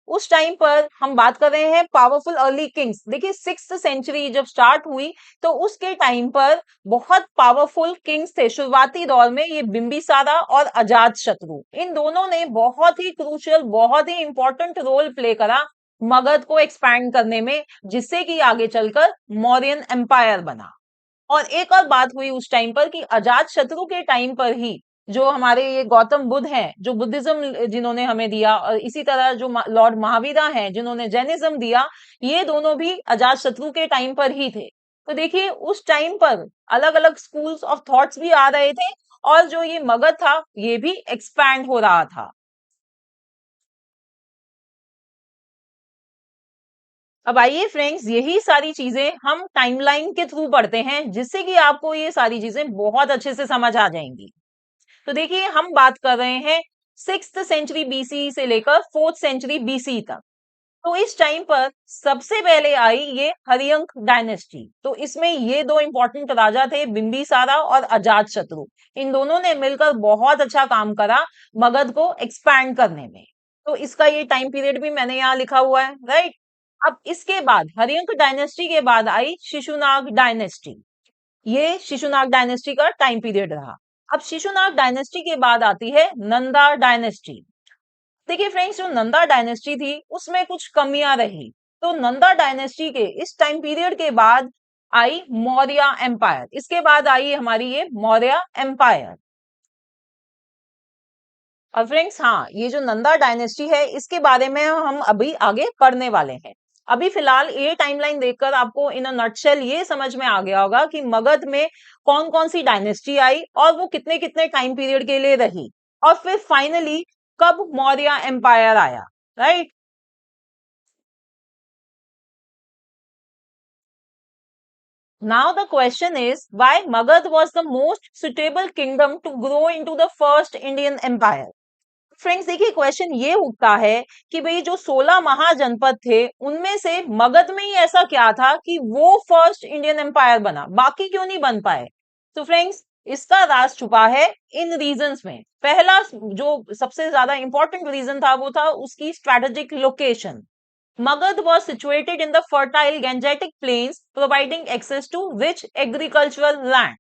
उस टाइम पर हम बात कर रहे हैं पावरफुल अर्ली किंग्स। देखिए 6th सेंचुरी जब स्टार्ट हुई तो उसके टाइम पर बहुत पावरफुल किंग्स थे। शुरुआती दौर में ये बिंबिसारा और अजात शत्रु, इन दोनों ने बहुत ही क्रूशियल, बहुत ही इंपॉर्टेंट रोल प्ले करा मगध को एक्सपैंड करने में, जिससे कि आगे चलकर मौर्यन एम्पायर बना। और एक और बात हुई उस टाइम पर कि अजात शत्रु के टाइम पर ही जो हमारे ये गौतम बुद्ध हैं, जो बुद्धिज्म जिन्होंने हमें दिया, और इसी तरह जो लॉर्ड महावीरा हैं जिन्होंने जैनिज्म दिया, ये दोनों भी अजात शत्रु के टाइम पर ही थे। तो देखिए उस टाइम पर अलग अलग स्कूल्स ऑफ थॉट्स भी आ रहे थे, और जो ये मगध था ये भी एक्सपैंड हो रहा था। अब आइए फ्रेंड्स, यही सारी चीजें हम टाइमलाइन के थ्रू पढ़ते हैं, जिससे कि आपको ये सारी चीजें बहुत अच्छे से समझ आ जाएंगी। तो देखिए हम बात कर रहे हैं 6th सेंचुरी बीसी से लेकर 4th सेंचुरी बीसी तक। तो इस टाइम पर सबसे पहले आई ये हरियंक डायनेस्टी। तो इसमें ये दो इंपॉर्टेंट राजा थे, बिंबिसारा और अजात शत्रु। इन दोनों ने मिलकर बहुत अच्छा काम करा मगध को एक्सपैंड करने में। तो इसका ये टाइम पीरियड भी मैंने यहाँ लिखा हुआ है, राइट। अब इसके बाद हरियंक डायनेस्टी के बाद आई शिशुनाग डायनेस्टी। ये शिशुनाग डायनेस्टी का टाइम पीरियड रहा। अब शिशुनाग डायनेस्टी के बाद आती है नंदा डायनेस्टी। देखिए फ्रेंड्स, जो नंदा डायनेस्टी थी उसमें कुछ कमियां रही। तो नंदा डायनेस्टी के इस टाइम पीरियड के बाद आई मौर्य एम्पायर। इसके बाद आई हमारी ये मौर्य एम्पायर। और फ्रेंड्स हाँ, ये जो नंदा डायनेस्टी है इसके बारे में हम अभी आगे पढ़ने वाले हैं। अभी फिलहाल ये टाइमलाइन देखकर आपको इन अ नटशेल ये समझ में आ गया होगा कि मगध में कौन कौन सी डायनेस्टी आई और वो कितने कितने टाइम पीरियड के लिए रही, और फिर फाइनली कब मौर्य एम्पायर आया, right. Now the question is why Magad was the most suitable kingdom to grow into the first Indian empire. Friends देखिए क्वेश्चन ये उठता है कि भाई जो 16 महाजनपद थे उनमें से मगध में ही ऐसा क्या था कि वो फर्स्ट इंडियन एम्पायर बना, बाकी क्यों नहीं बन पाए। तो फ्रेंड्स इसका राज छुपा है इन रीजंस में। पहला जो सबसे ज्यादा इंपॉर्टेंट रीजन था वो था उसकी strategic location. Magad was situated in the fertile Gangetic plains, providing access to rich agricultural land.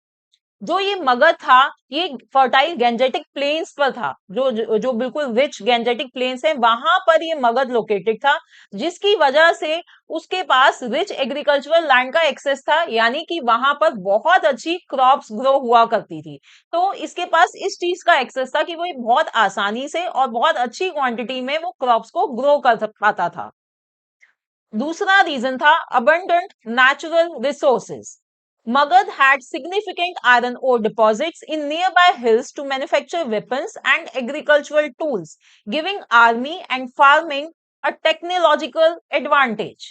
जो ये मगध था ये फर्टाइल गैंजेटिक प्लेन्स पर था, जो बिल्कुल रिच गैंजेटिक प्लेन्स है वहां पर ये मगध लोकेटेड था, जिसकी वजह से उसके पास रिच एग्रीकल्चरल लैंड का एक्सेस था, यानी कि वहां पर बहुत अच्छी क्रॉप्स ग्रो हुआ करती थी। तो इसके पास इस चीज का एक्सेस था कि वो बहुत आसानी से और बहुत अच्छी क्वांटिटी में वो क्रॉप्स को ग्रो कर पाता था। दूसरा रीजन था abundant natural resources. Magad had significant iron ore deposits in nearby hills to manufacture weapons and agricultural tools, giving army and farming a technological advantage.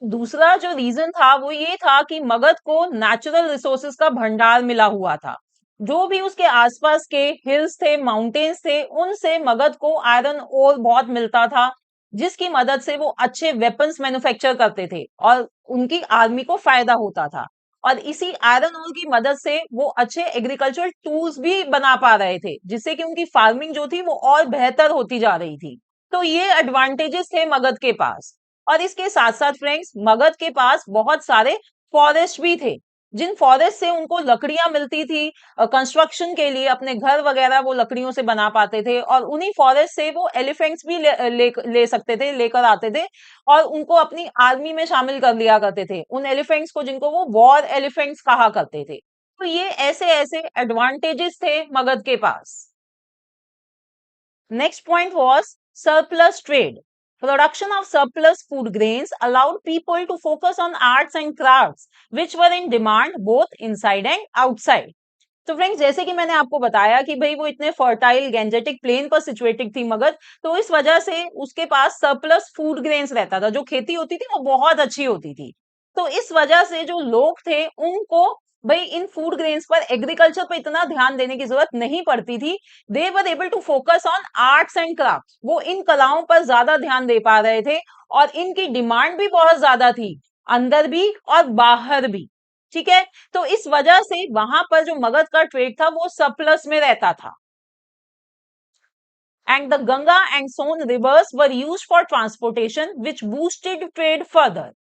दूसरा जो रीजन था वो ये था कि मगध को नेचुरल रिसोर्सेज का भंडार मिला हुआ था। जो भी उसके आसपास के हिल्स थे, माउंटेन्स थे, उनसे मगध को आयरन ओर बहुत मिलता था, जिसकी मदद से वो अच्छे वेपन्स मैन्युफैक्चर करते थे और उनकी आर्मी को फायदा होता था। और इसी आयरन ओर की मदद से वो अच्छे एग्रीकल्चरल टूल्स भी बना पा रहे थे, जिससे कि उनकी फार्मिंग जो थी वो और बेहतर होती जा रही थी। तो ये एडवांटेजेस थे मगध के पास। और इसके साथ साथ फ्रेंड्स मगध के पास बहुत सारे फॉरेस्ट भी थे, जिन फॉरेस्ट से उनको लकड़ियां मिलती थी कंस्ट्रक्शन के लिए, अपने घर वगैरह वो लकड़ियों से बना पाते थे, और उन्हीं फॉरेस्ट से वो एलिफेंट्स भी ले सकते थे, लेकर आते थे, और उनको अपनी आर्मी में शामिल कर लिया करते थे, उन एलिफेंट्स को जिनको वो वॉर एलिफेंट्स कहा करते थे। तो ये ऐसे ऐसे एडवांटेजेस थे मगध के पास। Next point was surplus trade. Production of surplus food grains allowed people to focus on arts and crafts, which were in demand both inside and outside. तो फ्रेंड्स जैसे कि मैंने आपको बताया कि भाई वो इतने फर्टाइल गैंजेटिक प्लेन पर सिचुएटेड थी मगध, तो इस वजह से उसके पास सरप्लस फूड ग्रेन्स रहता था, जो खेती होती थी वो बहुत अच्छी होती थी। तो इस वजह से जो लोग थे उनको भाई इन फूड ग्रेन्स पर, एग्रीकल्चर पर इतना ध्यान देने की जरूरत नहीं पड़ती थी। They were able to focus on arts and craft. वो इन कलाओं पर ज्यादा ध्यान दे पा रहे थे, और इनकी डिमांड भी बहुत ज्यादा थी, अंदर भी और बाहर भी। ठीक है, तो इस वजह से वहां पर जो मगध का ट्रेड था वो सरप्लस में रहता था। And the Ganga and Son rivers were used for transportation which boosted trade further.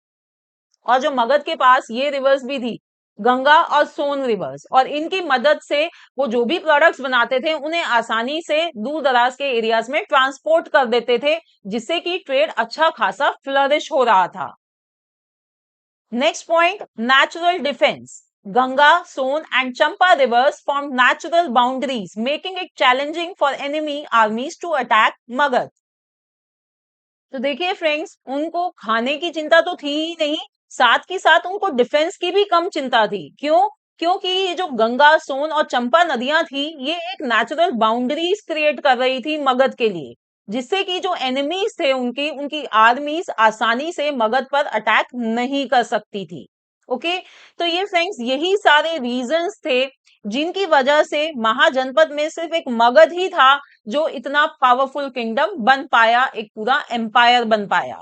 और जो मगध के पास ये रिवर्स भी थी, गंगा और सोन रिवर्स, और इनकी मदद से वो जो भी प्रोडक्ट्स बनाते थे उन्हें आसानी से दूर दराज के एरियाज में ट्रांसपोर्ट कर देते थे, जिससे कि ट्रेड अच्छा खासा फ्लरिश हो रहा था। Next point, natural defense. Ganga, Son and Champa rivers formed natural boundaries, making it challenging for enemy armies to attack Magad. तो देखिए फ्रेंड्स, उनको खाने की चिंता तो थी ही नहीं, साथ ही साथ उनको डिफेंस की भी कम चिंता थी। क्यों? क्योंकि ये जो गंगा, सोन और चंपा नदियां थी, ये एक नेचुरल बाउंड्रीज क्रिएट कर रही थी मगध के लिए, जिससे कि जो एनिमीज थे उनकी उनकी आर्मीज आसानी से मगध पर अटैक नहीं कर सकती थी। ओके, तो ये फ्रेंड्स यही सारे रीजंस थे जिनकी वजह से महाजनपद में सिर्फ एक मगध ही था जो इतना पावरफुल किंगडम बन पाया, एक पूरा एम्पायर बन पाया।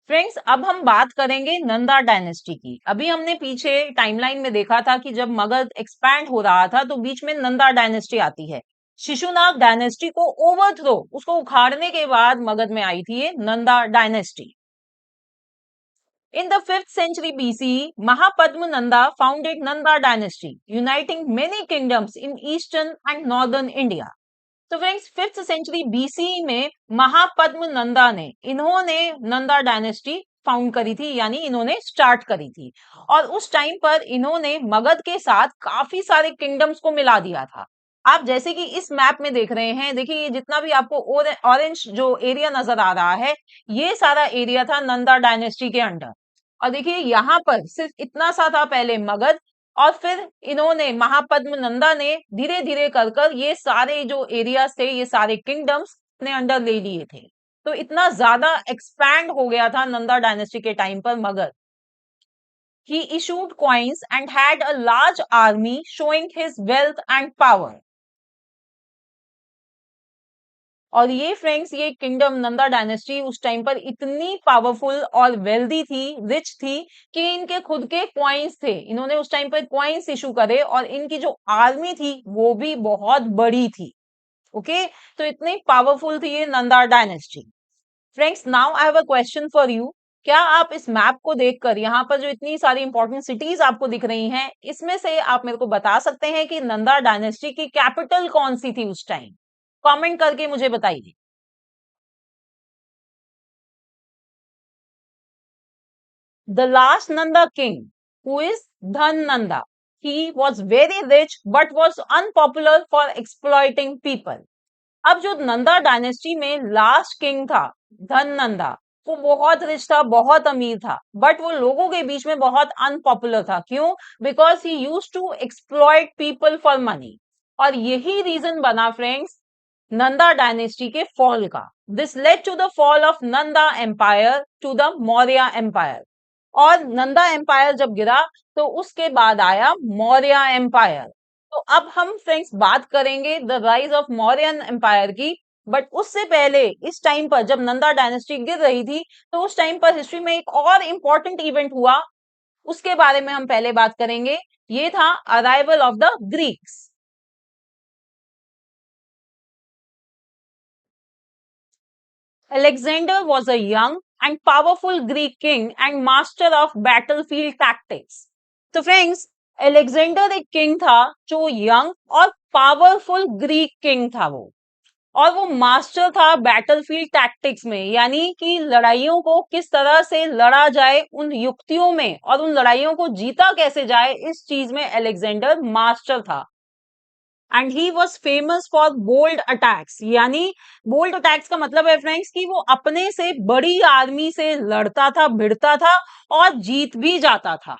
फ्रेंड्स, अब हम बात करेंगे नंदा डायनेस्टी की। अभी हमने पीछे टाइमलाइन में देखा था कि जब मगध एक्सपैंड हो रहा था तो बीच में नंदा डायनेस्टी आती है। शिशुनाग डायनेस्टी को ओवरथ्रो, उसको उखाड़ने के बाद मगध में आई थी ये Nanda dynasty. In the 5th century BCE, Mahapadma Nanda founded Nanda dynasty, uniting many kingdoms in eastern and northern India. तो फ्रेंड्स 5th सेंचुरी बीसीई में महापद्म नंदा ने इन्होंने नंदा डायनेस्टी फाउंड करी थी, यानी इन्होंने स्टार्ट करी थी। और उस टाइम पर इन्होंने मगध के साथ काफी सारे किंगडम्स को मिला दिया था। आप जैसे कि इस मैप में देख रहे हैं, देखिए ये जितना भी आपको ऑरेंज जो एरिया नजर आ रहा है, ये सारा एरिया था नंदा डायनेस्टी के अंडर। और देखिए यहाँ पर सिर्फ इतना सा था पहले मगध, और फिर इन्होंने महापद्म नंदा ने धीरे धीरे कर कर ये सारे जो एरियाज थे, ये सारे किंगडम्स अपने अंडर ले लिए थे। तो इतना ज्यादा एक्सपैंड हो गया था नंदा डायनेस्टी के टाइम पर Magadh. He issued coins and had a large army showing his wealth and power. और ये फ्रेंड्स, ये किंगडम नंदा डायनेस्टी उस टाइम पर इतनी पावरफुल और वेल्दी थी, रिच थी, कि इनके खुद के क्वाइंस थे। इन्होंने उस टाइम पर क्वाइंस इशू करे और इनकी जो आर्मी थी वो भी बहुत बड़ी थी। ओके, तो इतनी पावरफुल थी ये Nanda dynasty. Friends, now I have a question for you. क्या आप इस मैप को देखकर, यहाँ पर जो इतनी सारी इंपॉर्टेंट सिटीज आपको दिख रही हैं, इसमें से आप मेरे को बता सकते हैं कि नंदा डायनेस्टी की कैपिटल कौन सी थी उस टाइम? कमेंट करके मुझे बताइए। The last Nanda king, who is Dhan Nanda, he was very rich but was unpopular for exploiting people. अब जो नंदा डायनेस्टी में लास्ट किंग था धन नंदा, वो बहुत रिच था, बहुत अमीर था, बट वो लोगों के बीच में बहुत अनपॉपुलर था। क्यों? Because he use to exploit people for money. और यही रीजन बना फ्रेंड्स नंदा डायनेस्टी के फॉल का। This led to the fall of Nanda empire to the Maurya empire. और नंदा एम्पायर जब गिरा तो उसके बाद आया मौर्य एम्पायर। तो अब हम फ्रेंड्स बात करेंगे the rise of Mauryan empire की। बट उससे पहले इस टाइम पर जब नंदा डायनेस्टी गिर रही थी, तो उस टाइम पर हिस्ट्री में एक और इंपॉर्टेंट इवेंट हुआ, उसके बारे में हम पहले बात करेंगे। ये था arrival of the Greeks. Alexander was a young and powerful Greek king and master of battlefield tactics. तो फ्रेंड्स, एलेक्जेंडर एक किंग था जो यंग और पावरफुल ग्रीक किंग था वो। और वो मास्टर था बैटलफील्ड टैक्टिक्स में, यानी कि लड़ाइयों को किस तरह से लड़ा जाए, उन युक्तियों में, और उन लड़ाइयों को जीता कैसे जाए, इस चीज में एलेक्जेंडर मास्टर था। And he was famous for bold attacks. यानी बोल्ड अटैक्स का मतलब है फ्रेंड्स कि वो अपने से बड़ी आर्मी से लड़ता था, भिड़ता था और जीत भी जाता था।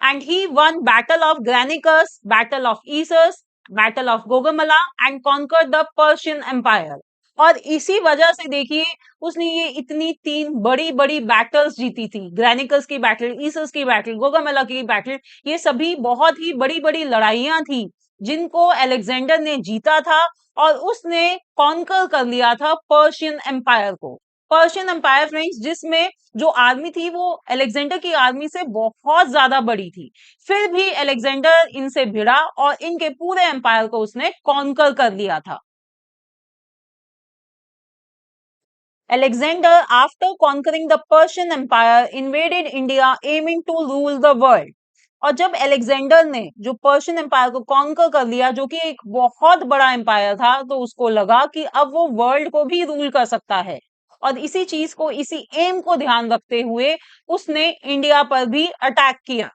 And he won battle of Granicus, battle of Issus, battle of Gaugamela and conquer the Persian empire. और इसी वजह से देखिए उसने ये इतनी तीन बड़ी बड़ी बैटल्स जीती थी। ग्रैनिकस की बैटल, ईसस की बैटल, गोगमला की बैटल, ये सभी बहुत ही बड़ी बड़ी लड़ाइयां थी जिनको अलेक्जेंडर ने जीता था। और उसने कॉन्कर कर लिया था पर्शियन एम्पायर को। पर्शियन एम्पायर फ्रेंड्स, जिसमें जो आर्मी थी वो अलेक्जेंडर की आर्मी से बहुत ज्यादा बड़ी थी। फिर भी अलेक्जेंडर इनसे भिड़ा और इनके पूरे एम्पायर को उसने कॉन्कर कर लिया था। Alexander, after conquering the Persian Empire, invaded India, aiming to rule the world. और जब अलेक्जेंडर ने जो पर्शियन एम्पायर को कॉन्कर कर लिया, जो कि एक बहुत बड़ा एम्पायर था, तो उसको लगा कि अब वो वर्ल्ड को भी रूल कर सकता है। और इसी चीज को, इसी एम को ध्यान रखते हुए उसने इंडिया पर भी अटैक किया।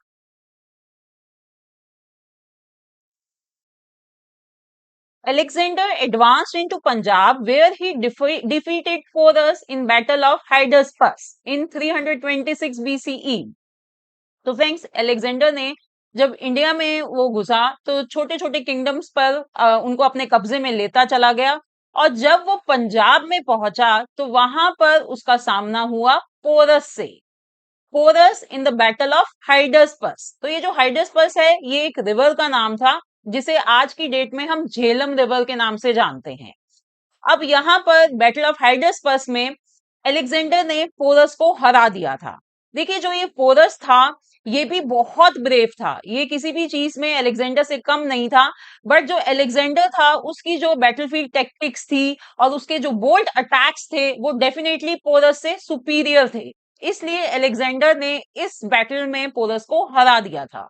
Alexander advanced into Punjab where he defeated Porus in Battle of Hydaspes in 326 BCE। तो फ्रेंड्स, अलेक्जेंडर ने जब इंडिया में वो घुसा तो छोटे छोटे किंगडम्स पर उनको अपने कब्जे में लेता चला गया, और जब वो पंजाब में पहुंचा तो वहां पर उसका सामना हुआ पोरस से। Porus in the battle of Hydaspes. तो ये जो हाइडसपस है ये एक रिवर का नाम था जिसे आज की डेट में हम झेलम रिवर के नाम से जानते हैं। अब यहाँ पर बैटल ऑफ हाइडसपस में अलेक्जेंडर ने पोरस को हरा दिया था। देखिए, जो ये पोरस था ये भी बहुत ब्रेव था, ये किसी भी चीज में अलेक्जेंडर से कम नहीं था। बट जो अलेक्जेंडर था उसकी जो बैटलफील्ड टैक्टिक्स थी और उसके जो बोल्ड अटैक्स थे वो डेफिनेटली पोरस से सुपीरियर थे। इसलिए अलेक्जेंडर ने इस बैटल में पोरस को हरा दिया था।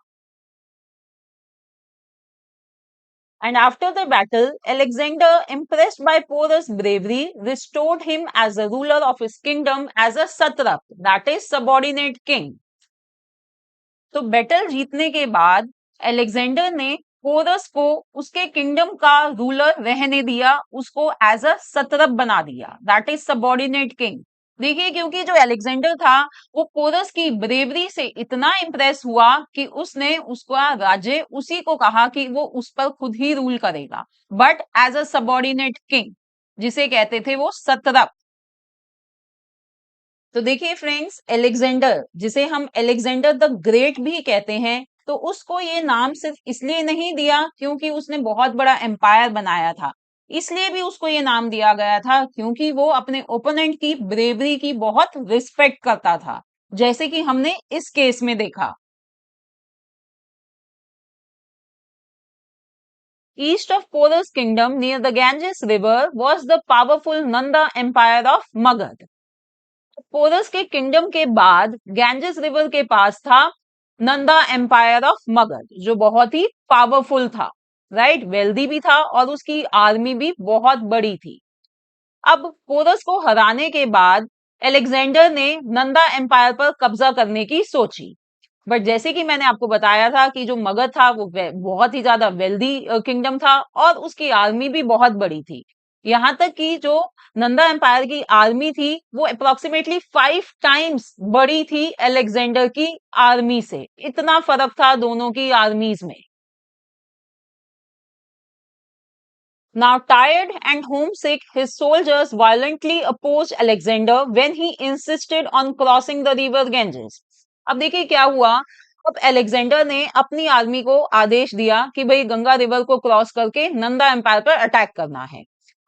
And after the battle, Alexander, impressed by Porus' bravery, restored him as a ruler of his kingdom as a satrap, that is subordinate king। तो बैटल जीतने के बाद अलेक्जेंडर ने पोरस को उसके किंगडम का रूलर रहने दिया, उसको एज अ सत्रप बना दिया, दैट इज सबॉर्डिनेट किंग। देखिए, क्योंकि जो अलेक्जेंडर था वो पोरस की ब्रेवरी से इतना इंप्रेस हुआ कि उसने उसका राज्य उसी को कहा कि वो उस पर खुद ही रूल करेगा, but as a subordinate king, जिसे कहते थे वो सत्रप। तो देखिए फ्रेंड्स, एलेक्जेंडर, जिसे हम एलेक्जेंडर द ग्रेट भी कहते हैं, तो उसको ये नाम सिर्फ इसलिए नहीं दिया क्योंकि उसने बहुत बड़ा एम्पायर बनाया था, इसलिए भी उसको ये नाम दिया गया था क्योंकि वो अपने ओपोनेंट की ब्रेवरी की बहुत रिस्पेक्ट करता था, जैसे कि हमने इस केस में देखा। East of Porus kingdom near the Ganges river was the powerful Nanda empire of Magad। Porus के किंगडम के बाद गैंजेस रिवर के पास था नंदा एम्पायर ऑफ मगध, जो बहुत ही पावरफुल था, राइट, वेल्दी भी था और उसकी आर्मी भी बहुत बड़ी थी। अब पोरस को हराने के बाद अलेक्जेंडर ने नंदा एम्पायर पर कब्जा करने की सोची। बट जैसे कि मैंने आपको बताया था कि जो मगध था वो बहुत ही ज्यादा वेल्दी किंगडम था और उसकी आर्मी भी बहुत बड़ी थी। यहाँ तक कि जो नंदा एम्पायर की आर्मी थी वो अप्रोक्सीमेटली 5 टाइम्स बड़ी थी अलेक्जेंडर की आर्मी से। इतना फर्क था दोनों की आर्मीज में। Now tired and homesick, his soldiers violently opposed Alexander when he insisted on crossing the river Ganges। अब देखिए क्या हुआ। अब अलेक्जेंडर ने अपनी आर्मी को आदेश दिया कि भाई गंगा रिवर को क्रॉस करके नंदा एम्पायर पर अटैक करना है।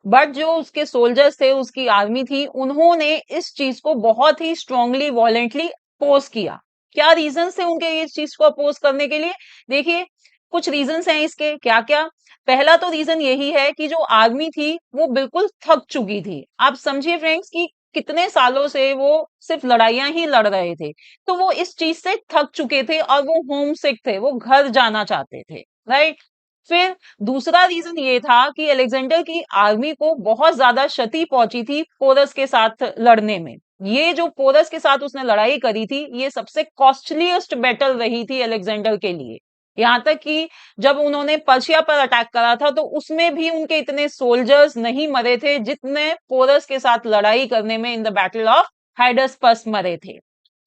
बट जो उसके सोल्जर्स थे, उसकी आर्मी थी, उन्होंने इस चीज को बहुत ही स्ट्रांगली वॉलेंटली अपोज किया। क्या रीजन थे उनके इस चीज को अपोज करने के लिए? देखिए, कुछ रीजंस हैं इसके। क्या क्या? पहला तो रीजन यही है कि जो आर्मी थी वो बिल्कुल थक चुकी थी। आप समझिए फ्रेंड्स कि कितने सालों से वो सिर्फ लड़ाइयां ही लड़ रहे थे, तो वो इस चीज से थक चुके थे और वो होम सिक थे, वो घर जाना चाहते थे, राइट। फिर दूसरा रीजन ये था कि अलेक्जेंडर की आर्मी को बहुत ज्यादा क्षति पहुंची थी पोरस के साथ लड़ने में। ये जो पोरस के साथ उसने लड़ाई करी थी ये सबसे कॉस्टलीस्ट बैटल रही थी अलेक्जेंडर के लिए। यहाँ तक कि जब उन्होंने पर्शिया पर अटैक करा था तो उसमें भी उनके इतने सोल्जर्स नहीं मरे थे जितने पोरस के साथ लड़ाई करने में इन द बैटल ऑफ हाइडसपस मरे थे।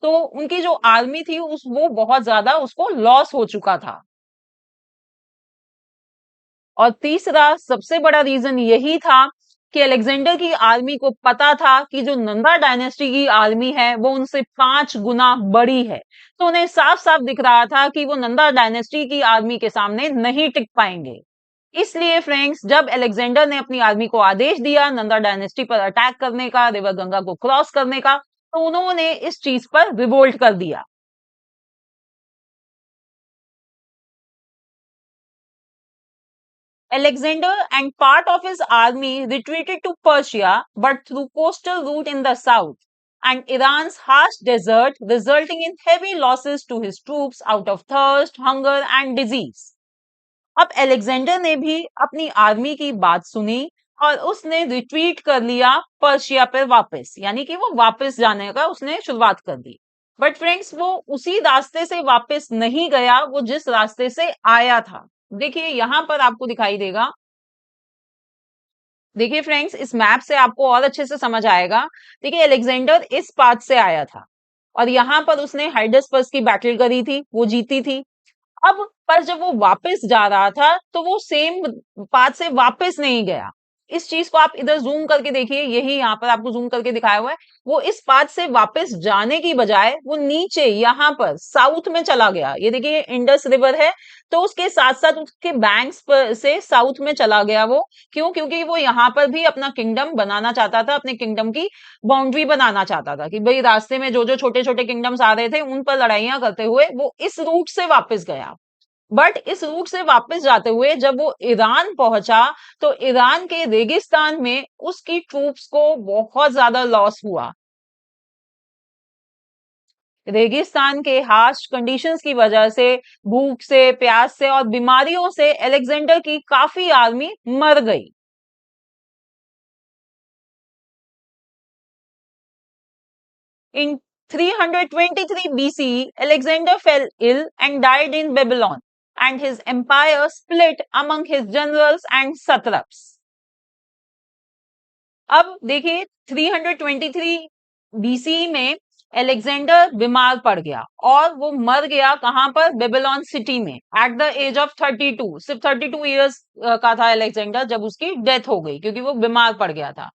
तो उनकी जो आर्मी थी उस वो बहुत ज्यादा उसको लॉस हो चुका था। और तीसरा सबसे बड़ा रीजन यही था कि अलेक्जेंडर की आर्मी को पता था कि जो नंदा डायनेस्टी की आर्मी है वो उनसे 5 गुना बड़ी है। तो उन्हें साफ साफ दिख रहा था कि वो नंदा डायनेस्टी की आर्मी के सामने नहीं टिक पाएंगे। इसलिए फ्रेंड्स, जब अलेक्जेंडर ने अपनी आर्मी को आदेश दिया नंदा डायनेस्टी पर अटैक करने का, रिवर गंगा को क्रॉस करने का, तो उन्होंने इस चीज पर रिवोल्ट कर दिया। Alexander and part of his army retreated to Persia, but through coastal route in the south and Iran's harsh desert, resulting in heavy losses to his troops out of thirst, hunger and disease। अब Alexander ने भी अपनी army की बात सुनी और उसने retreat कर लिया पर्शिया पर वापस, यानी कि वो वापस जाने का उसने शुरुआत कर दी। बट फ्रेंड्स वो उसी रास्ते से वापस नहीं गया, वो जिस रास्ते से आया था। देखिए यहां पर आपको दिखाई देगा, देखिए फ्रेंड्स इस मैप से आपको और अच्छे से समझ आएगा। देखिए अलेक्जेंडर इस पाथ से आया था और यहां पर उसने हाइडसपर्स की बैटल करी थी, वो जीती थी। अब पर जब वो वापस जा रहा था तो वो सेम पाथ से वापस नहीं गया। इस चीज को आप इधर जूम करके देखिए, यही यहाँ पर आपको जूम करके दिखाया हुआ है। वो इस पाथ से वापस जाने की बजाय वो नीचे यहाँ पर साउथ में चला गया। ये देखिए इंडस रिवर है, तो उसके साथ साथ उसके बैंक्स पर से साउथ में चला गया वो। क्यों? क्योंकि वो यहाँ पर भी अपना किंगडम बनाना चाहता था, अपने किंगडम की बाउंड्री बनाना चाहता था कि भाई रास्ते में जो जो छोटे छोटे किंगडम्स आ रहे थे उन पर लड़ाइयां करते हुए वो इस रूट से वापस गया। बट इस रूट से वापस जाते हुए जब वो ईरान पहुंचा तो ईरान के रेगिस्तान में उसकी ट्रूप्स को बहुत ज्यादा लॉस हुआ। रेगिस्तान के हार्श कंडीशंस की वजह से, भूख से, प्यास से और बीमारियों से अलेक्जेंडर की काफी आर्मी मर गई। In 323 BCE, Alexander fell ill and died in Babylon, and his empire split among his generals and satraps. अब देखिए 323 बीसी में अलेक्जेंडर बीमार पड़ गया और वो मर गया कहां पर? बेबीलोन सिटी में एट द एज ऑफ 32। सिर्फ 32 ईयर्स का था अलेक्जेंडर जब उसकी डेथ हो गई, क्योंकि वो बीमार पड़ गया था।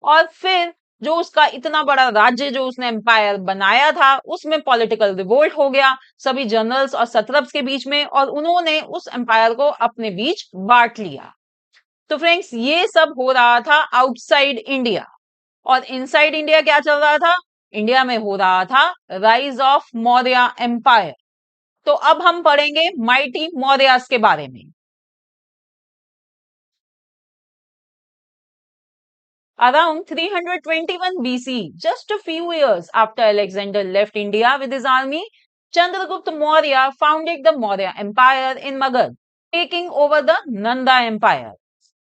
और फिर जो उसका इतना बड़ा राज्य जो उसने एम्पायर बनाया था उसमें पॉलिटिकल रिवोल्ट हो गया सभी जनरल्स और सत्रप्स के बीच में, और उन्होंने उस एम्पायर को अपने बीच बांट लिया। तो फ्रेंड्स ये सब हो रहा था आउटसाइड इंडिया, और इनसाइड इंडिया क्या चल रहा था? इंडिया में हो रहा था राइज ऑफ मौर्य एम्पायर। तो अब हम पढ़ेंगे माइटी मौर्यास के बारे में। Around 321 BC, just a few years after Alexander left India with his army, Chandragupta Maurya founded the Maurya Empire in Magad, taking over the Nanda Empire.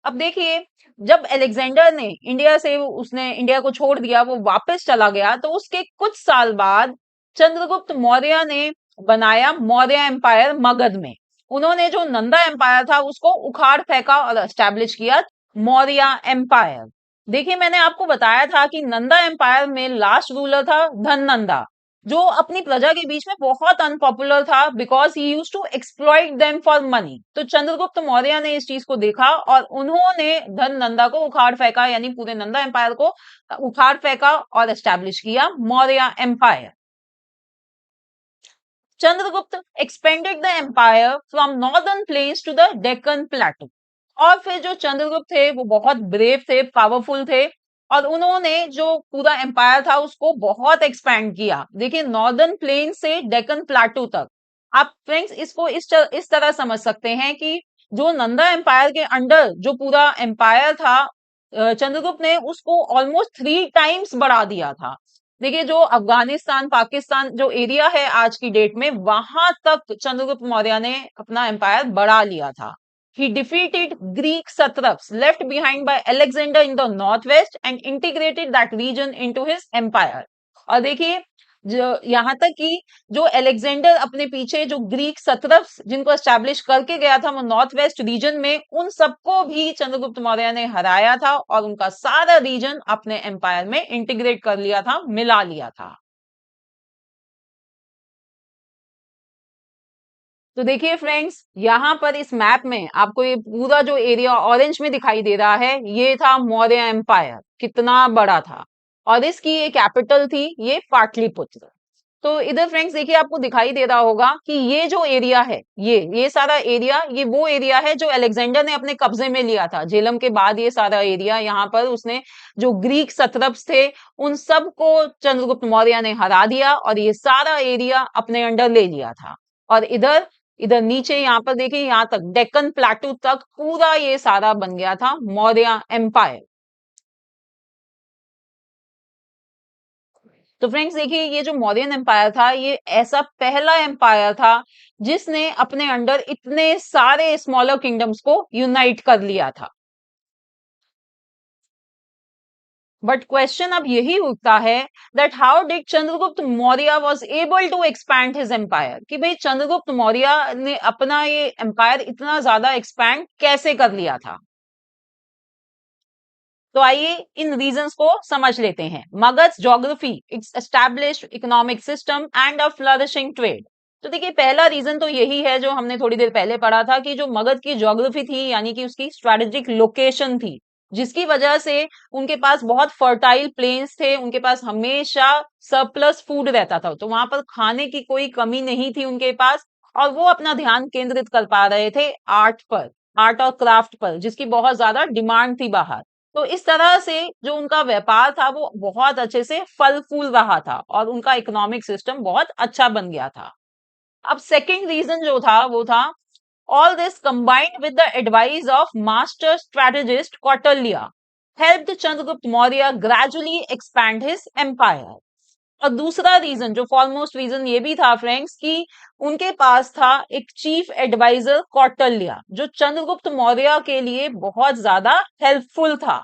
अब देखिए जब अलेक्जेंडर ने इंडिया से उसने इंडिया को छोड़ दिया, वो वापस चला गया, तो उसके कुछ साल बाद चंद्रगुप्त मौर्य ने बनाया मौर्य एम्पायर मगध में। उन्होंने जो नंदा एम्पायर था उसको उखाड़ फेंका और एस्टेब्लिश किया मौर्य एम्पायर। देखिए मैंने आपको बताया था कि नंदा एम्पायर में लास्ट रूलर था धननंदा, जो अपनी प्रजा के बीच में बहुत अनपॉपुलर था because he use to exploit them for money. तो चंद्रगुप्त मौर्य ने इस चीज को देखा और उन्होंने धननंदा को उखाड़ फेंका, यानी पूरे नंदा एम्पायर को उखाड़ फेंका और एस्टेब्लिश किया Maurya empire. Chandragupta expanded the empire from northern plains to the Deccan plateau. और फिर जो चंद्रगुप्त थे वो बहुत ब्रेव थे, पावरफुल थे, और उन्होंने जो पूरा एम्पायर था उसको बहुत एक्सपैंड किया। देखिए नॉर्दर्न प्लेन से डेक्कन प्लेटू तक। आप फ्रेंड्स इसको इस तरह समझ सकते हैं कि जो नंदा एम्पायर के अंडर जो पूरा एम्पायर था, चंद्रगुप्त ने उसको ऑलमोस्ट 3 टाइम्स बढ़ा दिया था। देखिए जो अफगानिस्तान पाकिस्तान जो एरिया है आज की डेट में, वहां तक चंद्रगुप्त मौर्य ने अपना एम्पायर बढ़ा लिया था। He defeated Greek satraps left behind by Alexander in the northwest and integrated that region into his empire. और देखिए जो यहां तक कि जो अलेक्जेंडर अपने पीछे जो ग्रीक सत्रप्स जिनको एस्टैब्लिश करके गया था वो नॉर्थ वेस्ट रीजन में, उन सबको भी चंद्रगुप्त मौर्य ने हराया था और उनका सारा रीजन अपने एम्पायर में इंटीग्रेट कर लिया था, मिला लिया था। तो देखिए फ्रेंड्स यहां पर इस मैप में आपको ये पूरा जो एरिया ऑरेंज में दिखाई दे रहा है, ये था मौर्य एम्पायर, कितना बड़ा था। और इसकी ये कैपिटल थी ये पाटलिपुत्र। तो इधर फ्रेंड्स देखिए आपको दिखाई दे रहा होगा कि ये जो एरिया है, ये सारा एरिया, ये वो एरिया है जो अलेक्जेंडर ने अपने कब्जे में लिया था झेलम के बाद। ये सारा एरिया यहाँ पर उसने जो ग्रीक सत्रप्स थे उन सबको चंद्रगुप्त मौर्य ने हरा दिया और ये सारा एरिया अपने अंडर ले लिया था। और इधर इधर नीचे यहाँ पर देखिए यहाँ तक डेक्कन प्लेटू तक पूरा ये सारा बन गया था मौर्य एम्पायर। तो फ्रेंड्स देखिए ये जो मौर्यन एम्पायर था ये ऐसा पहला एम्पायर था जिसने अपने अंडर इतने सारे स्मॉलर किंगडम्स को यूनाइट कर लिया था। बट क्वेश्चन अब यही उठता है that how did Chandragupta Maurya was able to expand his empire, कि भाई चंद्रगुप्त मौर्य ने अपना ये एम्पायर इतना ज्यादा एक्सपैंड कैसे कर लिया था। तो आइए इन रीजंस को समझ लेते हैं। Magadh geography, established economic system and a flourishing trade. तो देखिए पहला रीजन तो यही है जो हमने थोड़ी देर पहले पढ़ा था कि जो मगध की ज्योग्राफी थी यानी कि उसकी स्ट्रेटेजिक लोकेशन थी, जिसकी वजह से उनके पास बहुत फर्टाइल प्लेन्स थे, उनके पास हमेशा सरप्लस फूड रहता था, तो वहां पर खाने की कोई कमी नहीं थी उनके पास। और वो अपना ध्यान केंद्रित कर पा रहे थे आर्ट पर, आर्ट और क्राफ्ट पर, जिसकी बहुत ज्यादा डिमांड थी बाहर। तो इस तरह से जो उनका व्यापार था वो बहुत अच्छे से फल फूल रहा था और उनका इकोनॉमिक सिस्टम बहुत अच्छा बन गया था। अब सेकंड रीजन जो था वो था all this combined with the advice of master strategist Kautilya helped Chandragupta Maurya gradually expand his empire. और दूसरा रीजन जो फॉरमोस्ट रीजन ये भी था फ्रेंड्स कि उनके पास था एक चीफ एडवाइजर कौटिल्य जो चंद्रगुप्त मौर्य के लिए बहुत ज्यादा हेल्पफुल था।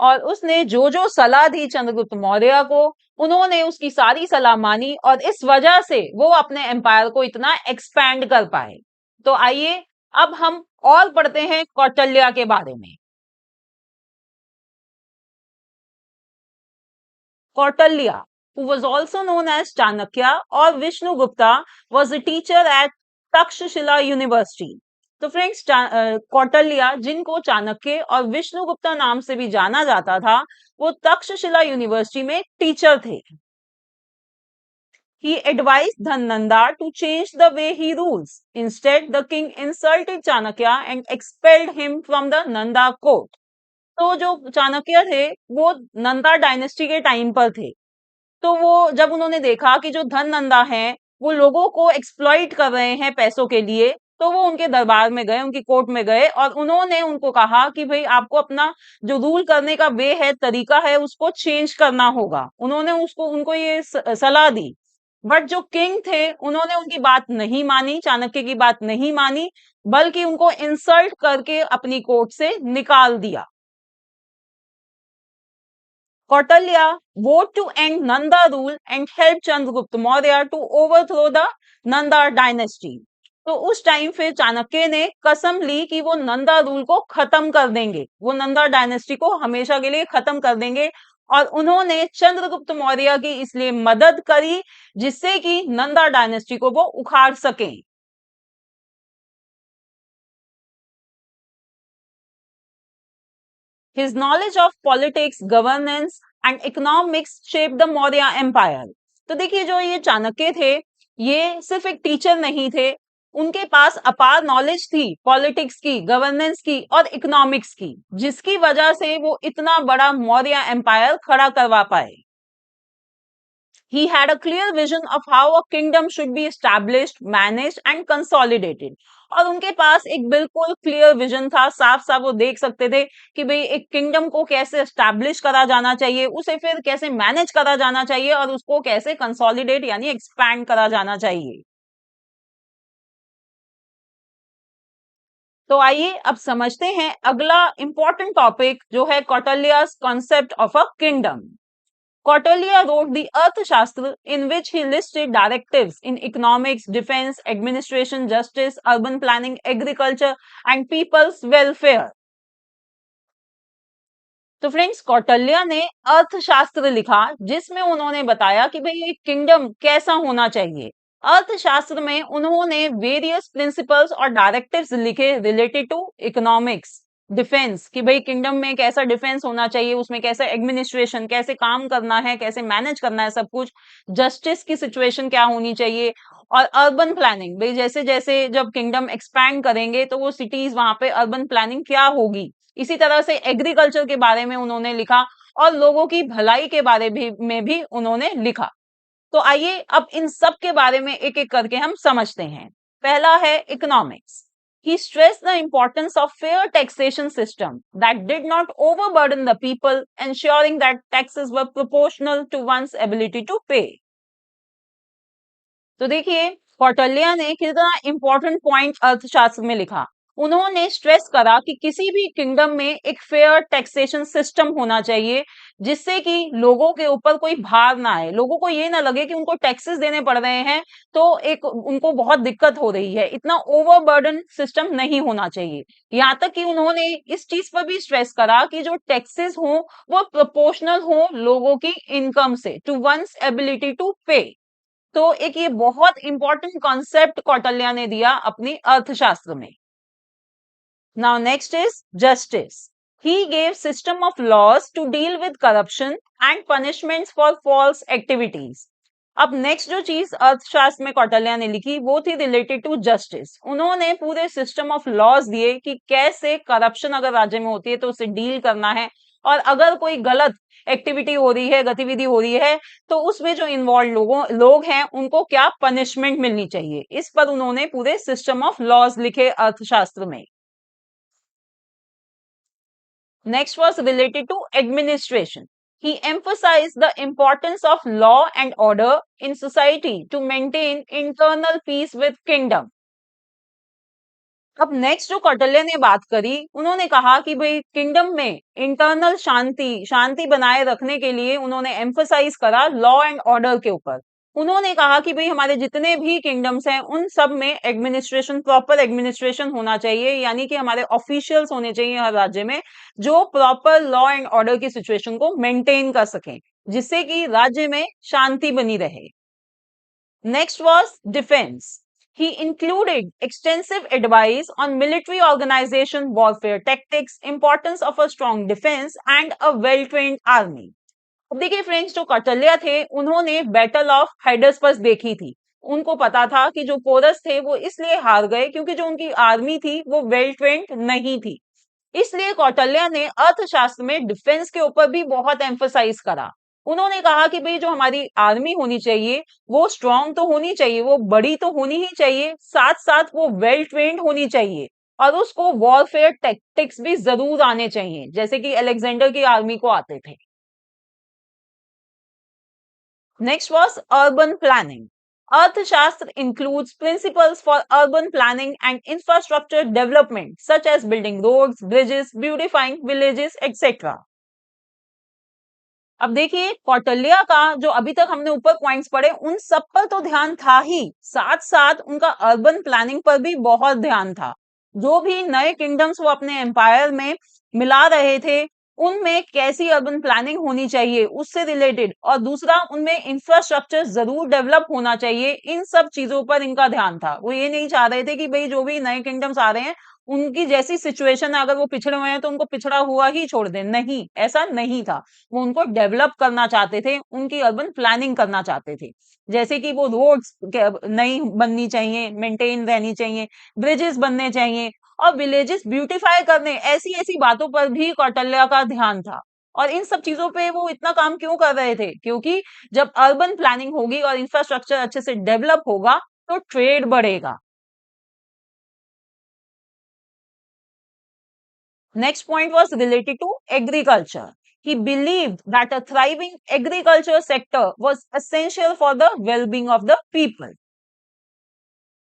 और उसने जो जो सलाह दी चंद्रगुप्त मौर्य को, उन्होंने उसकी सारी सलाह मानी और इस वजह से वो अपने एम्पायर को इतना एक्सपैंड कर पाए। तो आइए अब हम और पढ़ते हैं कौटिल्य के बारे में। Kautilya, who was also known as Chanakya or Vishnugupta, was a teacher at Takshashila university. तो फ्रेंड्स कौटिल्य जिनको चाणक्य और विष्णुगुप्ता नाम से भी जाना जाता था, वो तक्षशिला यूनिवर्सिटी में टीचर थे। He advised Dhananda to change the way he rules. Instead, the king insulted Chanakya and expelled him from the Nanda court. तो जो चाणक्य थे वो नंदा डायनेस्टी के टाइम पर थे। तो वो जब उन्होंने देखा कि जो धन नंदा हैं वो लोगों को एक्सप्लॉइट कर रहे हैं पैसों के लिए, तो वो उनके दरबार में गए, उनकी कोर्ट में गए और उन्होंने उनको कहा कि भाई आपको अपना जो रूल करने का वे है, तरीका है, उसको चेंज करना होगा। उन्होंने उसको उनको ये सलाह दी। बट जो किंग थे उन्होंने उनकी बात नहीं मानी, चाणक्य की बात नहीं मानी, बल्कि उनको इंसल्ट करके अपनी कोर्ट से निकाल दिया। Kautilya vowed to end Nanda rule and help Chandragupta Maurya to overthrow the Nanda dynasty. तो उस टाइम फिर चाणक्य ने कसम ली कि वो नंदा रूल को खत्म कर देंगे, वो नंदा डायनेस्टी को हमेशा के लिए खत्म कर देंगे। और उन्होंने चंद्रगुप्त मौर्य की इसलिए मदद करी जिससे कि नंदा डायनेस्टी को वो उखाड़ सकें। His knowledge of politics, governance and economics shaped the Maurya Empire. तो देखिए जो ये चाणक्य थे, ये सिर्फ एक टीचर नहीं थे, उनके पास अपार नॉलेज थी पॉलिटिक्स की, गवर्नेंस की और इकोनॉमिक्स की, जिसकी वजह से वो इतना बड़ा मौर्य एम्पायर खड़ा करवा पाए। He had a clear vision of how a kingdom should be established, managed and consolidated. और उनके पास एक बिल्कुल क्लियर विजन था, साफ साफ वो देख सकते थे कि भाई एक किंगडम को कैसे एस्टैब्लिश करा जाना चाहिए, उसे फिर कैसे मैनेज करा जाना चाहिए और उसको कैसे कंसोलिडेट यानी एक्सपैंड करा जाना चाहिए। तो आइए अब समझते हैं अगला इंपॉर्टेंट टॉपिक जो है Kautilya's concept of a kingdom. Kautilya wrote the Arthashastra in which he listed directives in economics, defense, administration, justice, urban planning, agriculture and people's welfare. तो फ्रेंड्स कौटिल्य ने अर्थशास्त्र लिखा जिसमें उन्होंने बताया कि भाई एक किंगडम कैसा होना चाहिए। अर्थशास्त्र में उन्होंने वेरियस प्रिंसिपल्स और डायरेक्टिव्स लिखे रिलेटेड टू इकोनॉमिक्स, डिफेंस, कि भाई किंगडम में कैसा डिफेंस होना चाहिए, उसमें कैसे एडमिनिस्ट्रेशन, कैसे काम करना है, कैसे मैनेज करना है सब कुछ, जस्टिस की सिचुएशन क्या होनी चाहिए, और अर्बन प्लानिंग, भाई जैसे जैसे जब किंगडम एक्सपैंड करेंगे तो वो सिटीज वहां पे अर्बन प्लानिंग क्या होगी। इसी तरह से एग्रीकल्चर के बारे में उन्होंने लिखा और लोगों की भलाई के बारे में भी उन्होंने लिखा। तो आइए अब इन सब के बारे में एक एक करके हम समझते हैं। पहला है economics. He stressed the importance of fair taxation system that did not overburden the people, ensuring that taxes were proportional to one's ability to pay. तो देखिए कौटिल्य ने कितना इंपॉर्टेंट पॉइंट अर्थशास्त्र में लिखा। उन्होंने स्ट्रेस करा कि किसी भी किंगडम में एक फेयर टैक्सेशन सिस्टम होना चाहिए, जिससे कि लोगों के ऊपर कोई भार ना आए, लोगों को ये ना लगे कि उनको टैक्सेस देने पड़ रहे हैं, तो एक उनको बहुत दिक्कत हो रही है। इतना ओवरबर्डन सिस्टम नहीं होना चाहिए। यहाँ तक कि उन्होंने इस चीज पर भी स्ट्रेस करा कि जो टैक्सेस हो वो प्रोपोर्शनल हो लोगों की इनकम से, टू वंस एबिलिटी टू पे। तो एक ये बहुत इंपॉर्टेंट कॉन्सेप्ट कौटिल्य ने दिया अपनी अर्थशास्त्र में। Now next is justice. He gave system of laws to deal with corruption and punishments for false activities. अब नेक्स्ट जो चीज अर्थशास्त्र में कौटिल्य ने लिखी वो थी रिलेटेड टू जस्टिस। उन्होंने पूरे सिस्टम ऑफ लॉज दिए कि कैसे करप्शन अगर राज्य में होती है तो उसे डील करना है, और अगर कोई गलत एक्टिविटी हो रही है, गतिविधि हो रही है, तो उसमें जो इन्वॉल्व लोग हैं उनको क्या पनिशमेंट मिलनी चाहिए। इस पर उन्होंने पूरे सिस्टम ऑफ लॉज लिखे अर्थशास्त्र में। Next was related to administration. He emphasized the importance of law and order in society to maintain internal peace with kingdom. अब नेक्स्ट जो कौटिल्य ने बात करी, उन्होंने कहा कि भाई किंगडम में इंटरनल शांति शांति बनाए रखने के लिए उन्होंने एम्फसाइज करा लॉ एंड ऑर्डर के ऊपर। उन्होंने कहा कि भाई हमारे जितने भी किंगडम्स हैं उन सब में एडमिनिस्ट्रेशन, प्रॉपर एडमिनिस्ट्रेशन होना चाहिए, यानी कि हमारे ऑफिशियल्स होने चाहिए हर राज्य में जो प्रॉपर लॉ एंड ऑर्डर की सिचुएशन को मेंटेन कर सकें, जिससे कि राज्य में शांति बनी रहे। Next was defense. He included extensive advice on military organization, warfare tactics, importance of a strong defense and a well-trained army. अब देखिए फ्रेंड्स, जो कौटिल्य थे उन्होंने बैटल ऑफ हाइडसपस देखी थी। उनको पता था कि जो पोरस थे वो इसलिए हार गए क्योंकि जो उनकी आर्मी थी वो वेल ट्रेंड नहीं थी। इसलिए कौटिल्य ने अर्थशास्त्र में डिफेंस के ऊपर भी बहुत एम्फसाइज करा। उन्होंने कहा कि भाई जो हमारी आर्मी होनी चाहिए वो स्ट्रांग तो होनी चाहिए, वो बड़ी तो होनी ही चाहिए, साथ साथ वो वेल ट्रेन्ड होनी चाहिए, और उसको वॉरफेयर टैक्टिक्स भी जरूर आने चाहिए, जैसे कि अलेक्जेंडर की आर्मी को आते थे। Next was urban planning. Arthashastra includes principles for urban planning and infrastructure development, such as building roads, bridges, beautifying villages, etc. अब देखिए कौटिल्य का जो अभी तक हमने ऊपर पॉइंट्स पढ़े उन सब पर तो ध्यान था ही, साथ साथ उनका अर्बन प्लानिंग पर भी बहुत ध्यान था। जो भी नए किंगडम्स वो अपने एम्पायर में मिला रहे थे उनमें कैसी अर्बन प्लानिंग होनी चाहिए उससे रिलेटेड, और दूसरा उनमें इंफ्रास्ट्रक्चर जरूर डेवलप होना चाहिए, इन सब चीजों पर इनका ध्यान था। वो ये नहीं चाह रहे थे कि भाई जो भी नए किंगडम्स आ रहे हैं उनकी जैसी सिचुएशन है, अगर वो पिछड़े हुए हैं तो उनको पिछड़ा हुआ ही छोड़ दें, नहीं, ऐसा नहीं था। वो उनको डेवलप करना चाहते थे, उनकी अर्बन प्लानिंग करना चाहते थे, जैसे कि वो रोड्स नई बननी चाहिए, मेंटेन रहनी चाहिए, ब्रिजेस बनने चाहिए, और विलेजेस ब्यूटीफाई करने, ऐसी ऐसी बातों पर भी कौटिल्य का ध्यान था। और इन सब चीजों पे वो इतना काम क्यों कर रहे थे, क्योंकि जब अर्बन प्लानिंग होगी और इंफ्रास्ट्रक्चर अच्छे से डेवलप होगा तो ट्रेड बढ़ेगा। Next point was related to agriculture. He believed that a thriving agriculture sector was essential for the well-being of the people.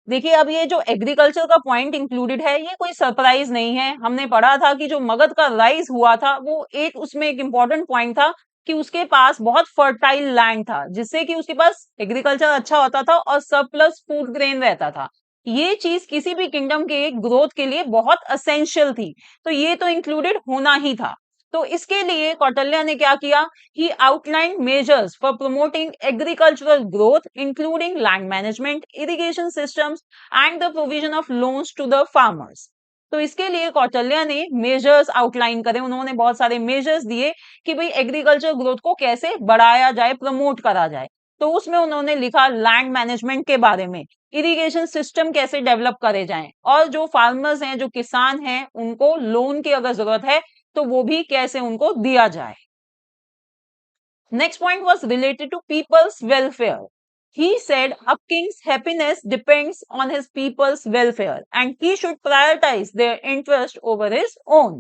देखिए अब ये जो एग्रीकल्चर का पॉइंट इंक्लूडेड है ये कोई सरप्राइज नहीं है। हमने पढ़ा था कि जो मगध का राइज हुआ था वो एक उसमें एक इंपॉर्टेंट पॉइंट था कि उसके पास बहुत फर्टाइल लैंड था, जिससे कि उसके पास एग्रीकल्चर अच्छा होता था और सरप्लस फूड ग्रेन रहता था। ये चीज किसी भी किंगडम के ग्रोथ के लिए बहुत असेंशियल थी, तो ये तो इंक्लूडेड होना ही था। तो इसके लिए कौटिल्य ने क्या किया, he outlined measures for promoting agricultural growth, including land management, irrigation systems, and the provision of loans to the farmers. तो इसके लिए कौटिल्य ने मेजर्स आउटलाइन करे, उन्होंने बहुत सारे मेजर्स दिए कि भाई एग्रीकल्चर ग्रोथ को कैसे बढ़ाया जाए, प्रमोट करा जाए। तो उसमें उन्होंने लिखा लैंड मैनेजमेंट के बारे में, इरिगेशन सिस्टम कैसे डेवलप करे जाएं, और जो फार्मर्स हैं, जो किसान हैं, उनको लोन की अगर जरूरत है तो वो भी कैसे उनको दिया जाए। Next point was related to people's welfare. He said a king's happiness depends on his people's welfare and he should prioritize their interest over his own.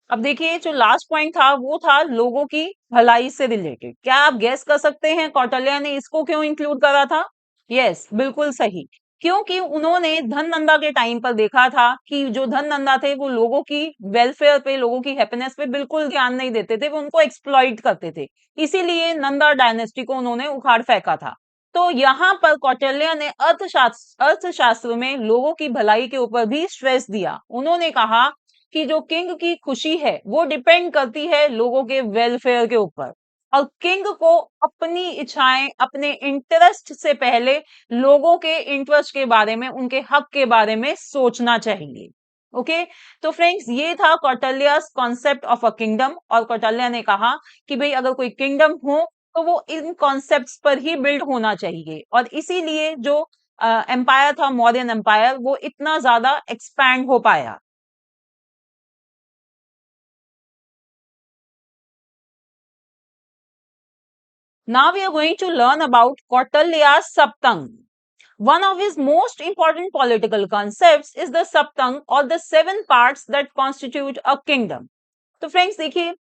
अब देखिए जो लास्ट पॉइंट था वो था लोगों की भलाई से रिलेटेड। क्या आप गेस कर सकते हैं कौटिल्य ने इसको क्यों इंक्लूड करा था? यस, बिल्कुल सही। क्योंकि उन्होंने धननंदा के टाइम पर देखा था कि जो धननंदा थे वो लोगों की वेलफेयर पे, लोगों की हैप्पीनेस पे बिल्कुल ध्यान नहीं देते थे, वो उनको एक्सप्लॉइट करते थे। इसीलिए नंदा डायनेस्टी को उन्होंने उखाड़ फेंका था। तो यहाँ पर कौटिल्य ने अर्थशास्त्र में लोगों की भलाई के ऊपर भी स्ट्रेस दिया। उन्होंने कहा कि जो किंग की खुशी है वो डिपेंड करती है लोगों के वेलफेयर के ऊपर, और किंग को अपनी इच्छाएं, अपने इंटरेस्ट से पहले लोगों के इंटरेस्ट के बारे में, उनके हक के बारे में सोचना चाहिए। ओके, तो फ्रेंड्स ये था कौटिल्यस कॉन्सेप्ट ऑफ अ किंगडम। और कौटिल्य ने कहा कि भाई अगर कोई किंगडम हो तो वो इन कॉन्सेप्ट्स पर ही बिल्ड होना चाहिए, और इसीलिए जो एम्पायर था, मौर्यन एम्पायर, वो इतना ज्यादा एक्सपैंड हो पाया। Now we are going to learn about Kautilya's Saptang. One of his most important political concepts is the Saptang, or the 7 parts that constitute a kingdom. तो फ्रेंड्स देखिए,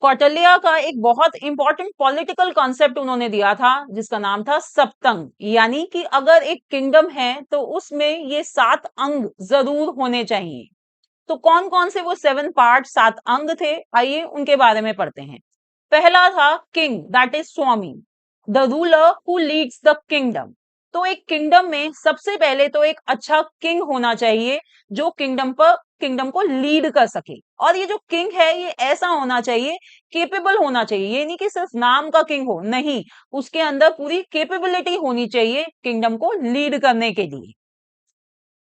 कौटिल्य का एक बहुत इंपॉर्टेंट पॉलिटिकल कॉन्सेप्ट उन्होंने दिया था जिसका नाम था सप्तंग। यानी कि अगर एक किंगडम है तो उसमें ये 7 अंग जरूर होने चाहिए। तो कौन कौन से वो 7 पार्ट, 7 अंग थे, आइए उनके बारे में पढ़ते हैं। पहला था king, that is Swami, the ruler who leads the kingdom. तो एक किंगडम में सबसे पहले तो एक अच्छा किंग होना चाहिए जो किंगडम को लीड कर सके। और ये जो किंग है ये ऐसा होना चाहिए, केपेबल होना चाहिए। ये नहीं कि सिर्फ नाम का किंग हो, नहीं, उसके अंदर पूरी केपेबिलिटी होनी चाहिए किंगडम को लीड करने के लिए।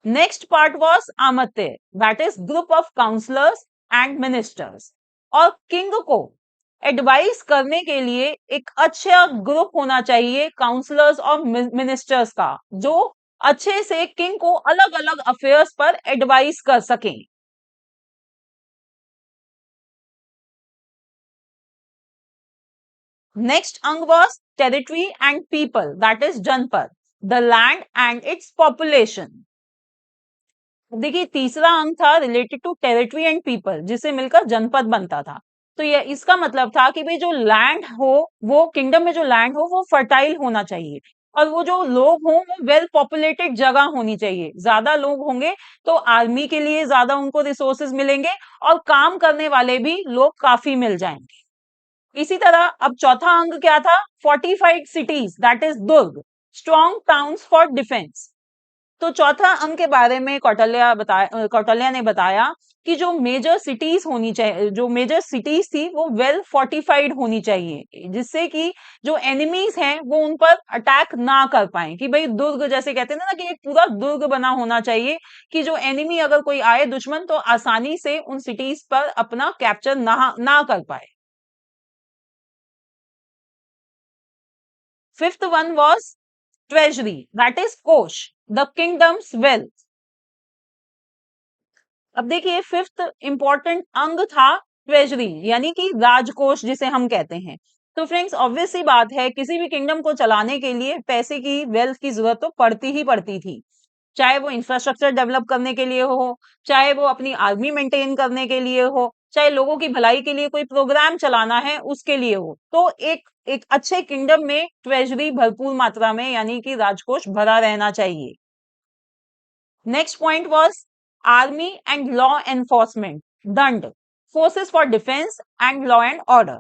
Next part was Amatya, that is group of counsellors and ministers. और किंग को एडवाइस करने के लिए एक अच्छा ग्रुप होना चाहिए काउंसलर्स और मिनिस्टर्स का, जो अच्छे से किंग को अलग अलग अफेयर्स पर एडवाइस कर सकें। Next anga was territory and people, that is Janapada, the land and its population. देखिए तीसरा अंग था related to territory and people, जिसे मिलकर जनपद बनता था। तो ये इसका मतलब था कि भाई जो लैंड हो, वो किंगडम में जो लैंड हो वो फर्टाइल होना चाहिए, और वो जो लोग हों वो वेल पॉपुलेटेड जगह होनी चाहिए। ज्यादा लोग होंगे तो आर्मी के लिए ज्यादा उनको रिसोर्सेज मिलेंगे, और काम करने वाले भी लोग काफी मिल जाएंगे। इसी तरह अब चौथा अंग क्या था, fortified cities, that is Durg, strong towns for defence. तो चौथा अंग के बारे में कौटिल्य ने बताया कि जो मेजर सिटीज होनी चाहिए, जो मेजर सिटीज थी वो वेल फोर्टिफाइड होनी चाहिए, जिससे कि जो एनिमीज हैं वो उन पर अटैक ना कर पाए। कि भाई दुर्ग जैसे कहते हैं ना, कि एक पूरा दुर्ग बना होना चाहिए कि जो एनिमी अगर कोई आए दुश्मन तो आसानी से उन सिटीज पर अपना कैप्चर ना कर पाए। Fifth one was treasury, that is कोश, द किंगडम्स वेल्थ। अब देखिए फिफ्थ इंपॉर्टेंट अंग था ट्रेजरी, यानी कि राजकोष जिसे हम कहते हैं। तो फ्रेंड्स ऑब्वियस सी बात है, किसी भी किंगडम को चलाने के लिए पैसे की, वेल्थ की जरूरत तो पड़ती ही पड़ती थी। चाहे वो इंफ्रास्ट्रक्चर डेवलप करने के लिए हो, चाहे वो अपनी आर्मी मेंटेन करने के लिए हो, चाहे लोगों की भलाई के लिए कोई प्रोग्राम चलाना है उसके लिए हो, तो एक एक अच्छे किंगडम में ट्रेजरी भरपूर मात्रा में, यानी कि राजकोष भरा रहना चाहिए। Next point was army and law enforcement, danda, forces for defence and law and order.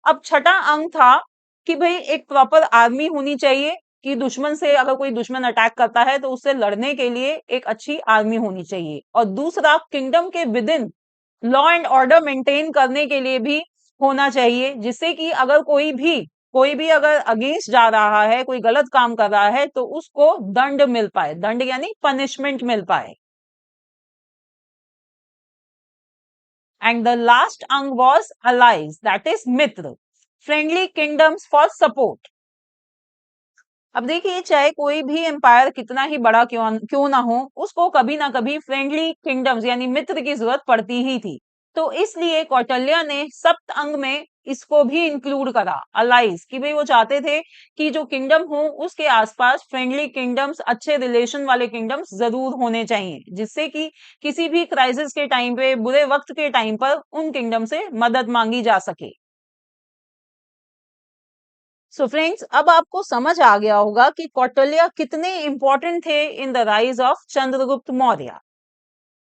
अब छठा अंग था कि भाई एक प्रॉपर आर्मी होनी चाहिए, कि दुश्मन से, अगर कोई दुश्मन अटैक करता है तो उससे लड़ने के लिए एक अच्छी आर्मी होनी चाहिए। और दूसरा, किंगडम के with in law and order maintain करने के लिए भी होना चाहिए, जिससे कि अगर कोई भी अगर अगेंस्ट जा रहा है, कोई गलत काम कर रहा है, तो उसको दंड मिल पाए, दंड यानी पनिशमेंट मिल पाए। एंड द लास्ट अंग वॉज अलाइज, दैट इज मित्र, फ्रेंडली किंगडम्स फॉर सपोर्ट। अब देखिए चाहे कोई भी एम्पायर कितना ही बड़ा क्यों ना हो, उसको कभी ना कभी फ्रेंडली किंगडम्स यानी मित्र की जरूरत पड़ती ही थी। तो इसलिए कौटिल्य ने सप्त अंग में इसको भी इंक्लूड करा, अलाइज, कि भाई वो चाहते थे कि जो किंगडम हो उसके आसपास फ्रेंडली किंगडम्स, अच्छे रिलेशन वाले किंगडम्स जरूर होने चाहिए, जिससे कि किसी भी क्राइसिस के टाइम पे, बुरे वक्त के टाइम पर उन किंगडम से मदद मांगी जा सके। सो फ्रेंड्स, अब आपको समझ आ गया होगा कि कौटिल्य कितने इंपॉर्टेंट थे in the rise of Chandragupta Maurya.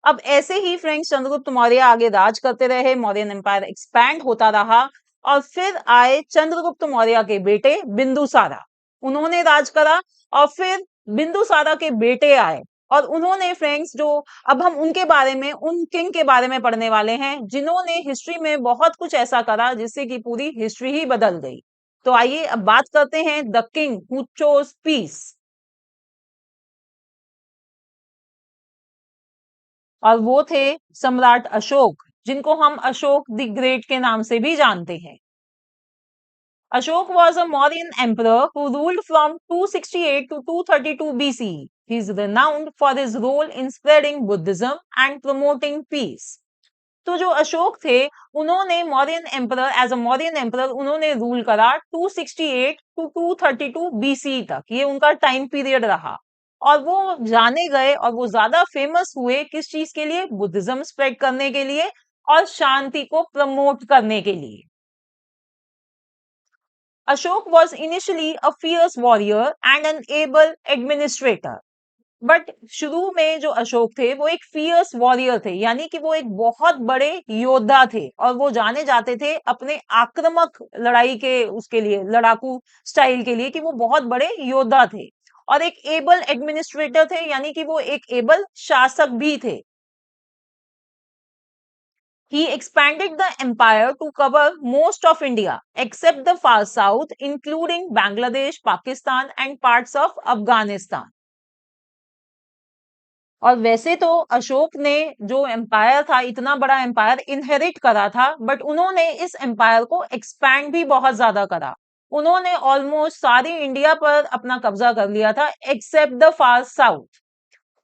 अब ऐसे ही फ्रेंड्स चंद्रगुप्त मौर्य आगे राज करते रहे, मौर्यन एम्पायर एक्सपैंड होता रहा और फिर आए चंद्रगुप्त मौर्य के बेटे बिंदुसारा, उन्होंने राज करा। और फिर बिंदुसारा के बेटे आए और उन्होंने फ्रेंड्स जो, अब हम उनके बारे में, उन किंग के बारे में पढ़ने वाले हैं जिन्होंने हिस्ट्री में बहुत कुछ ऐसा करा जिससे कि पूरी हिस्ट्री ही बदल गई। तो आइए अब बात करते हैं the king who chose peace. और वो थे सम्राट अशोक, जिनको हम अशोक द ग्रेट के नाम से भी जानते हैं। Ashok was a Mauryan emperor who ruled from 268 to 232 BCE. He is renowned for his role in spreading Buddhism and promoting peace. तो जो अशोक थे, उन्होंने Mauryan emperor, as a Mauryan emperor उन्होंने रूल करा 268 टू 232 बीसी तक, ये उनका टाइम पीरियड रहा। और वो जाने गए और वो ज्यादा फेमस हुए किस चीज के लिए? बुद्धिज्म स्प्रेड करने के लिए और शांति को प्रमोट करने के लिए। Ashok was initially a fierce warrior and an able administrator. But शुरू में जो अशोक थे वो एक फियर्स वॉरियर थे, यानी कि वो एक बहुत बड़े योद्धा थे और वो जाने जाते थे अपने आक्रामक लड़ाई के उसके लिए, लड़ाकू स्टाइल के लिए, कि वो बहुत बड़े योद्धा थे। और एक एबल एडमिनिस्ट्रेटर थे, यानी कि वो एक एबल शासक भी थे। He expanded the empire to cover most of India except the far south, including Bangladesh, Pakistan, and parts of Afghanistan. और वैसे तो अशोक ने जो एम्पायर था, इतना बड़ा एम्पायर इनहेरिट करा था, बट उन्होंने इस एम्पायर को एक्सपैंड भी बहुत ज्यादा करा। उन्होंने ऑलमोस्ट सारी इंडिया पर अपना कब्जा कर लिया था एक्सेप्ट द फार साउथ।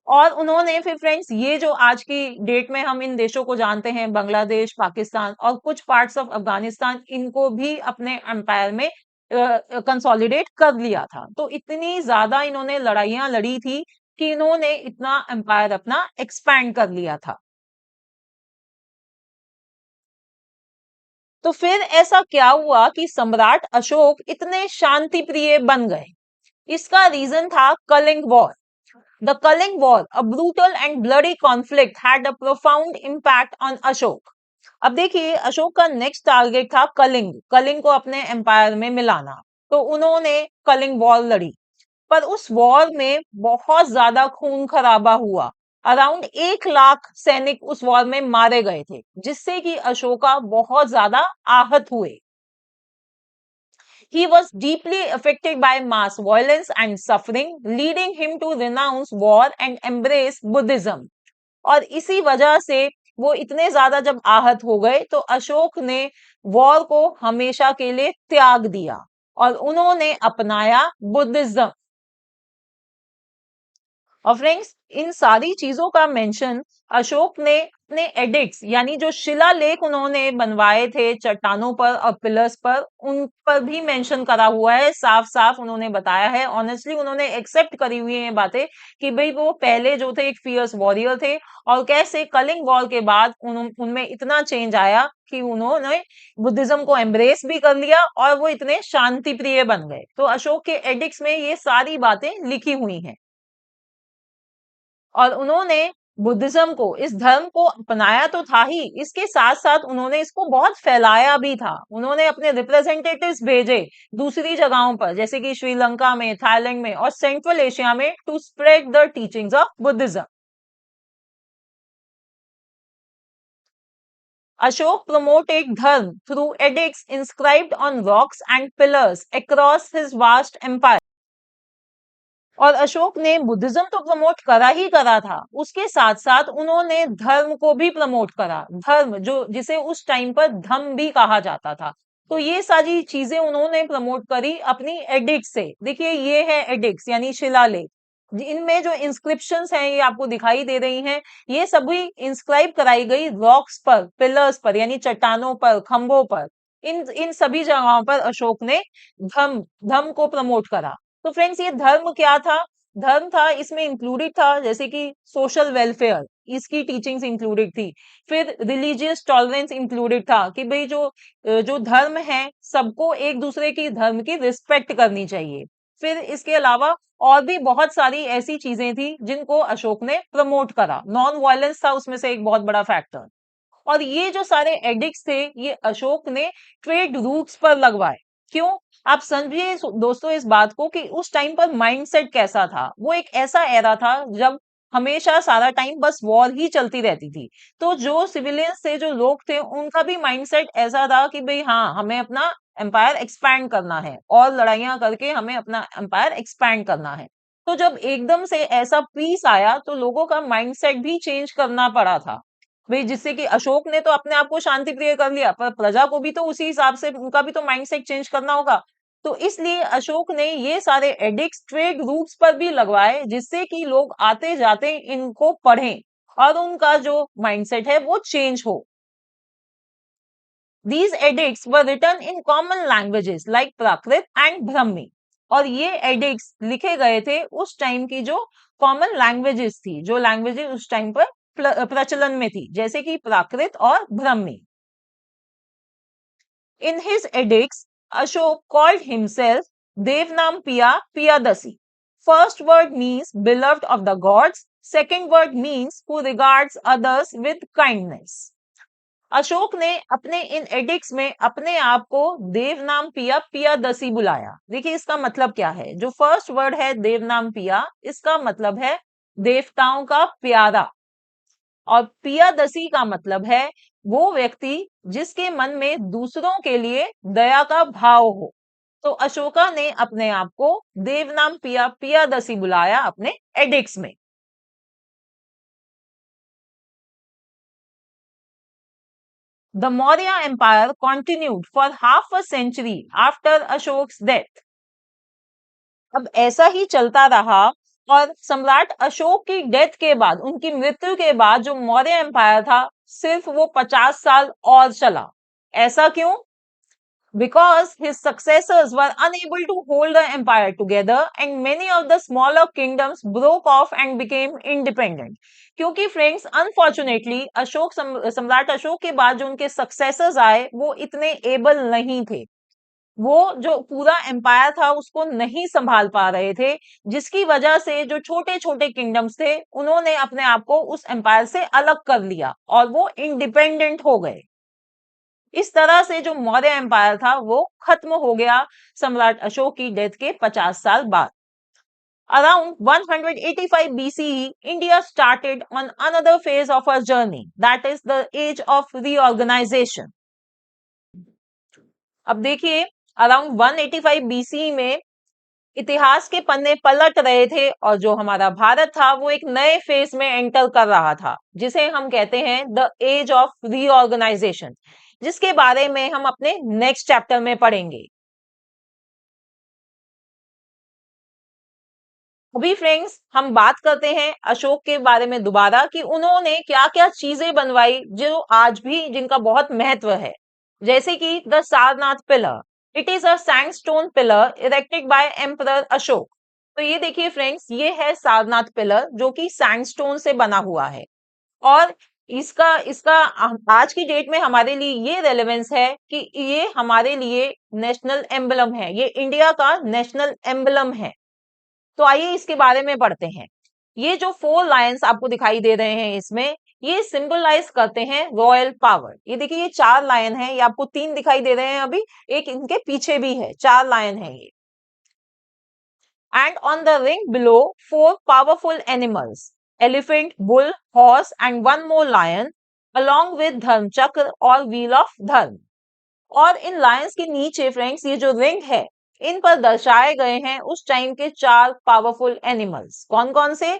और उन्होंने फिर फ्रेंड्स ये जो आज की डेट में हम इन देशों को जानते हैं, बांग्लादेश, पाकिस्तान और कुछ पार्ट्स ऑफ अफगानिस्तान, इनको भी अपने एम्पायर में कंसोलिडेट कर लिया था। तो इतनी ज्यादा इन्होंने लड़ाइयां लड़ी थी कि इन्होंने इतना एम्पायर अपना एक्सपैंड कर लिया था। तो फिर ऐसा क्या हुआ कि सम्राट अशोक इतने शांति प्रिय बन गए? इसका रीजन था Kalinga war. The Kaling War, a brutal and bloody conflict, had a profound impact on Ashok. अब देखिए, अशोक का नेक्स्ट टारगेट था कलिंग, कलिंग को अपने एम्पायर में मिलाना। तो उन्होंने कलिंग वॉर लड़ी, पर उस वॉर में बहुत ज्यादा खून खराबा हुआ। अराउंड 1 लाख सैनिक उस वॉर में मारे गए थे, जिससे कि अशोका बहुत ज्यादा आहत हुए। He was deeply affected by mass violence and suffering, leading him to renounce war and embrace Buddhism. और इसी वजह से वो इतने ज्यादा जब आहत हो गए तो अशोक ने वॉर को हमेशा के लिए त्याग दिया और उन्होंने अपनाया बुद्धिज्म। और फ्रेंड्स, इन सारी चीजों का मेंशन अशोक ने अपने एडिक्ट्स, यानी जो शिलालेख उन्होंने बनवाए थे चट्टानों पर और पिलर्स पर, उन पर भी मेंशन करा हुआ है। साफ साफ उन्होंने बताया है, ऑनेस्टली उन्होंने एक्सेप्ट करी हुई है बातें कि भाई वो पहले जो थे एक फियर्स वॉरियर थे और कैसे कलिंग वॉर के बाद उनमें इतना चेंज आया कि उन्होंने बुद्धिज्म को एम्ब्रेस भी कर लिया और वो इतने शांति प्रिय बन गए। तो अशोक के एडिक्ट्स में ये सारी बातें लिखी हुई हैं। और उन्होंने बुद्धिज्म को, इस धर्म को अपनाया तो था ही, इसके साथ साथ उन्होंने इसको बहुत फैलाया भी था। उन्होंने अपने रिप्रेजेंटेटिव्स भेजे दूसरी जगहों पर, जैसे कि श्रीलंका में, थाईलैंड में और सेंट्रल एशिया में, to spread the teachings of Buddhism. Ashoka promoted dharma through edicts inscribed on rocks and pillars across his vast empire. और अशोक ने बुद्धिज्म तो प्रमोट करा ही करा था, उसके साथ साथ उन्होंने धर्म को भी प्रमोट करा। धर्म जो, जिसे उस टाइम पर धम्म भी कहा जाता था, तो ये सारी चीजें उन्होंने प्रमोट करी अपनी एडिक्ट से। देखिए ये है एडिक्ट्स, यानी शिलालेख। इनमें जो इंस्क्रिप्शंस हैं ये आपको दिखाई दे रही हैं, ये सभी इंस्क्राइब कराई गई रॉक्स पर, पिलर्स पर, यानी चट्टानों पर, खंभों पर। इन इन सभी जगहों पर अशोक ने धम्म धम्म को प्रमोट करा। तो फ्रेंड्स, ये धर्म क्या था? धर्म था, इसमें इंक्लूडेड था जैसे कि सोशल वेलफेयर, इसकी टीचिंग्स इंक्लूडेड थी। फिर रिलीजियस टॉलरेंस इंक्लूडेड था कि भाई जो धर्म है सबको एक दूसरे की धर्म की रिस्पेक्ट करनी चाहिए। फिर इसके अलावा और भी बहुत सारी ऐसी चीजें थी जिनको अशोक ने प्रमोट करा। नॉन वायलेंस था उसमें से एक बहुत बड़ा फैक्टर। और ये जो सारे एडिक्ट्स थे ये अशोक ने ट्रेड रूट्स पर लगवाए। क्यों? आप समझिए दोस्तों इस बात को कि उस टाइम पर माइंडसेट कैसा था। वो एक ऐसा एरा था जब हमेशा सारा टाइम बस वॉर ही चलती रहती थी। तो जो सिविलियंस थे, जो लोग थे, उनका भी माइंडसेट ऐसा था कि भाई हाँ, हमें अपना एम्पायर एक्सपैंड करना है और लड़ाइयां करके हमें अपना एम्पायर एक्सपैंड करना है। तो जब एकदम से ऐसा पीस आया तो लोगों का माइंडसेट भी चेंज करना पड़ा था भाई, जिससे कि अशोक ने तो अपने आप को शांति प्रिय कर लिया, पर प्रजा को भी तो उसी हिसाब से उनका भी तो माइंडसेट चेंज करना होगा। तो इसलिए अशोक ने ये सारे एडिक्ट्स ट्रेड रूट्स पर भी लगवाए, जिससे कि लोग आते जाते इनको पढ़ें और उनका जो माइंडसेट है वो चेंज हो। These edicts were written in common languages like Prakrit and Brahmi. और ये एडिक्ट्स लिखे गए थे उस टाइम की जो कॉमन लैंग्वेजेस थी, जो लैंग्वेजेस उस टाइम पर प्रचलन में थी, जैसे कि प्राकृत और ब्रह्मी। In his edicts, Ashok called himself Devnampiya Piyadasi. First word means beloved of the gods. Second word means who regards others with kindness. Ashok ने अपने इन एडिक्ट्स में अपने आप को देवनाम पिया पियादसी बुलाया। देखिए इसका मतलब क्या है। जो फर्स्ट वर्ड है देवनाम पिया, इसका मतलब है देवताओं का प्यारा। और पियादसी का मतलब है वो व्यक्ति जिसके मन में दूसरों के लिए दया का भाव हो। तो अशोका ने अपने आप को देवनाम पिया पियादसी बुलाया अपने एडिक्ट्स में। The Maurya Empire continued for half a century after Ashok's death. अब ऐसा ही चलता रहा और सम्राट अशोक की डेथ के बाद, उनकी मृत्यु के बाद जो मौर्य एम्पायर था सिर्फ वो 50 साल और चला। ऐसा क्यों? Because his successors were unable to hold the empire together and many of the smaller kingdoms broke off and became independent. क्योंकि फ्रेंड्स अनफॉर्चुनेटली सम्राट अशोक के बाद जो उनके सक्सेसर्स आए वो इतने एबल नहीं थे। वो जो पूरा एम्पायर था उसको नहीं संभाल पा रहे थे, जिसकी वजह से जो छोटे छोटे किंगडम्स थे उन्होंने अपने आप को उस एम्पायर से अलग कर लिया और वो इंडिपेंडेंट हो गए। इस तरह से जो मौर्य एम्पायर था वो खत्म हो गया सम्राट अशोक की डेथ के 50 साल बाद। Around 185 BCE, India started on another phase of her journey, that is the age of reorganization. अब देखिए अराउंड 185 BCE में इतिहास के पन्ने पलट रहे थे और जो हमारा भारत था वो एक नए फेज में एंटर कर रहा था, जिसे हम कहते हैं द एज ऑफ रीऑर्गेनाइजेशन, जिसके बारे में हम अपने नेक्स्ट चैप्टर में पढ़ेंगे। अभी फ्रेंड्स हम बात करते हैं अशोक के बारे में दोबारा कि उन्होंने क्या क्या चीजें बनवाई जो आज भी जिनका बहुत महत्व है। जैसे कि the Sarnath pillar, it is a sandstone pillar erected by emperor Ashok. तो ये देखिए फ्रेंड्स, ये है सारनाथ पिलर जो कि सैंडस्टोन से बना हुआ है। और इसका इसका आज की डेट में हमारे लिए ये रेलेवेंस है कि ये हमारे लिए नेशनल एम्बलम है, ये इंडिया का नेशनल एम्बलम है। तो आइए इसके बारे में पढ़ते हैं। ये जो 4 लायंस आपको दिखाई दे रहे हैं इसमें, ये सिंबलाइज करते हैं रॉयल पावर। ये देखिए ये 4 लायन है, ये आपको 3 दिखाई दे रहे हैं अभी, एक इनके पीछे भी है, 4 लायन है ये। And on the ring below 4 powerful animals, elephant, bull, horse and one more lion along with धर्म चक्र और व्हील ऑफ धर्म। और इन लायंस के नीचे फ्रेंड्स ये जो रिंग है इन पर दर्शाए गए हैं उस टाइम के 4 पावरफुल एनिमल्स। कौन कौन से?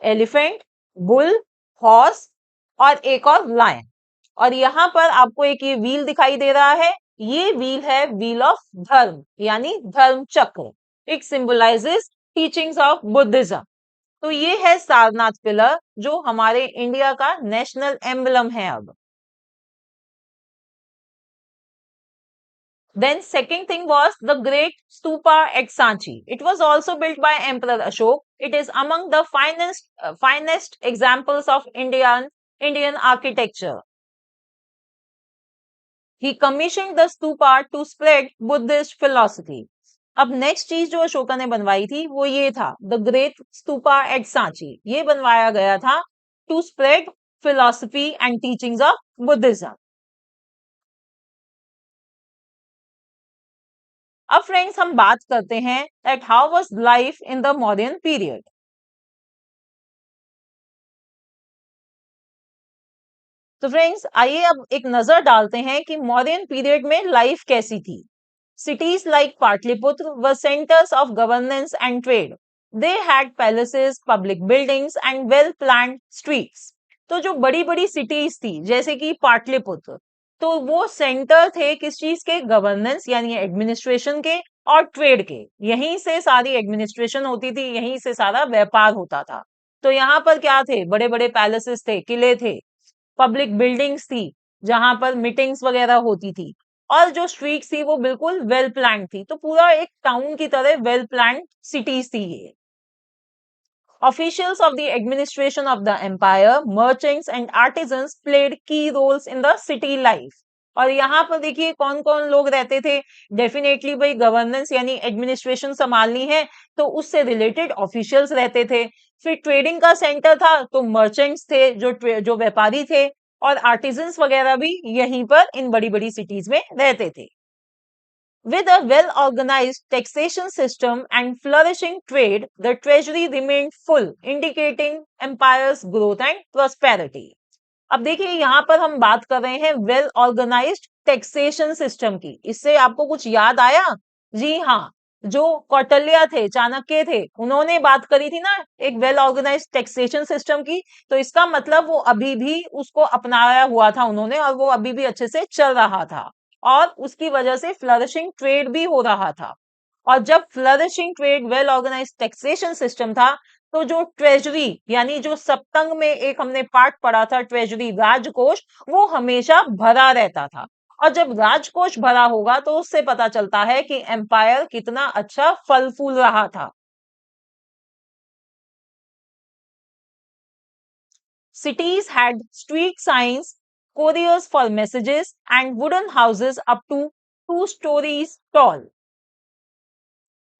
एलिफेंट, बुल, हॉर्स और एक और लायन। और यहां पर आपको एक ये व्हील दिखाई दे रहा है, ये व्हील है व्हील ऑफ धर्म यानी धर्म चक्र। It symbolizes teachings of Buddhism. तो ये है सारनाथ पिलर जो हमारे इंडिया का नेशनल एम्बलम है अब। Then second thing was the great stupa at Sanchi. It was also built by Emperor Ashok. It is among the finest examples of Indian architecture. He commissioned the stupa to spread Buddhist philosophy. अब next चीज जो अशोका ने बनवाई थी वो ये था, the great stupa at Sanchi. ये बनवाया गया था to spread philosophy and teachings of Buddhism. अब फ्रेंड्स हम बात करते हैं that how was life in the modern period. तो फ्रेंड्स आइए अब एक नजर डालते हैं कि मॉडर्न पीरियड में लाइफ कैसी थी। Cities like Patliputra were centers of governance and trade. They had palaces, public buildings, and well-planned streets. तो जो बड़ी-बड़ी cities थी, जैसे कि पाटलिपुत्र, तो वो सेंटर थे किस चीज के? गवर्नेंस यानी एडमिनिस्ट्रेशन के और ट्रेड के। यहीं से सारी एडमिनिस्ट्रेशन होती थी, यहीं से सारा व्यापार होता था। तो यहाँ पर क्या थे? बड़े-बड़े पैलेसेस थे, किले थे, पब्लिक बिल्डिंग्स थी, जहां पर मीटिंग्स वगैरह होती थी, और जो स्ट्रीट्स थी वो बिल्कुल वेल प्लान्ड थी। तो पूरा एक टाउन की तरह वेल प्लान्ड सिटीज थी ये। Officials of the administration of the empire, merchants and artisans played key roles in the city life. और यहाँ पर देखिए कौन कौन लोग रहते थे। डेफिनेटली भाई गवर्नेंस यानी एडमिनिस्ट्रेशन संभालनी है तो उससे रिलेटेड ऑफिशियल्स रहते थे। फिर ट्रेडिंग का सेंटर था तो मर्चेंट्स थे, जो व्यापारी थे, और आर्टिजन्स वगैरह भी यहीं पर इन बड़ी बड़ी सिटीज में रहते थे। With a well-organized taxation system and flourishing trade, the treasury remained full, indicating empire's growth and prosperity. अब देखिए यहाँ पर हम बात कर रहे हैं वेल ऑर्गेनाइज्ड टैक्सेशन सिस्टम की। इससे आपको कुछ याद आया? जी हाँ, जो कौटिल्य थे, चाणक्य थे, उन्होंने बात करी थी ना एक वेल ऑर्गेनाइज्ड टैक्सेशन सिस्टम की। तो इसका मतलब वो अभी भी उसको अपनाया हुआ था उन्होंने, और वो अभी भी अच्छे से चल रहा था, और उसकी वजह से फ्लरिशिंग ट्रेड भी हो रहा था। और जब flourishing trade, well organised taxation system था, तो जो ट्रेजरी यानी जो सप्तंग में एक हमने पार्ट पढ़ा था, ट्रेजरी राजकोष, वो हमेशा भरा रहता था। और जब राजकोष भरा होगा तो उससे पता चलता है कि एम्पायर कितना अच्छा फल फूल रहा था। Cities had street signs, couriers for messages, and wooden houses up to 2 stories tall.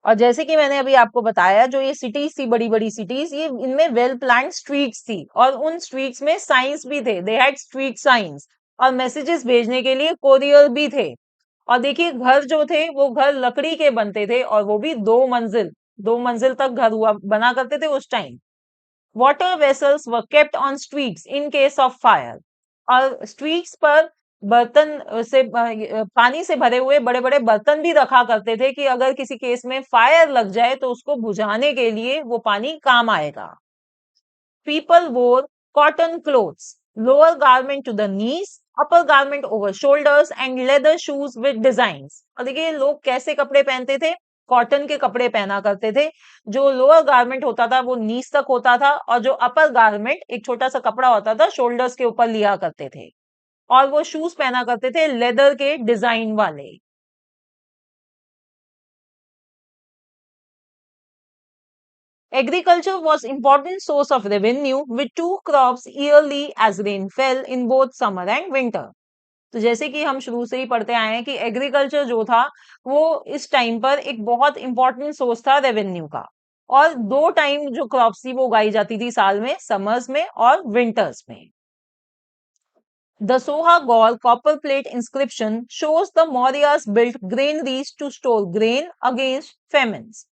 और जैसे कि मैंने अभी आपको बताया, जो ये सिटीज थी, बड़ी बड़ी सिटीज, ये इनमें वेल प्लान्ड स्ट्रीट्स थी, और उन स्ट्रीट्स में साइंस भी थे। दे हैड स्ट्रीट साइंस, और मैसेजेस भेजने के लिए कोरियर भी थे। और देखिए घर जो थे वो घर लकड़ी के बनते थे, और वो भी 2 मंजिल, 2 मंजिल तक घर हुआ बना करते थे उस time. Water vessels were kept on streets in case of fire. और स्ट्रीट्स पर बर्तन से पानी से भरे हुए बड़े बड़े बर्तन भी रखा करते थे कि अगर किसी केस में फायर लग जाए तो उसको बुझाने के लिए वो पानी काम आएगा। People wore cotton clothes, lower garment to the knees, upper garment over shoulders, and leather shoes with designs. और देखिए लोग कैसे कपड़े पहनते थे? कॉटन के कपड़े पहना करते थे। जो लोअर गारमेंट होता था वो नीज तक होता था, और जो अपर गारमेंट एक छोटा सा कपड़ा होता था शोल्डर्स के ऊपर लिया करते थे। और वो शूज पहना करते थे लेदर के डिजाइन वाले। Agriculture was important source of revenue with 2 crops yearly as rain fell in both summer and winter. तो जैसे कि हम शुरू से ही पढ़ते आए हैं कि एग्रीकल्चर जो था वो इस टाइम पर एक बहुत इंपॉर्टेंट सोर्स था रेवेन्यू का। और 2 टाइम जो क्रॉप्स थी वो उगाई जाती थी साल में, समर्स में और विंटर्स में। The Soha Gaul copper plate inscription shows the Mauryas built granaries to store grain against famines.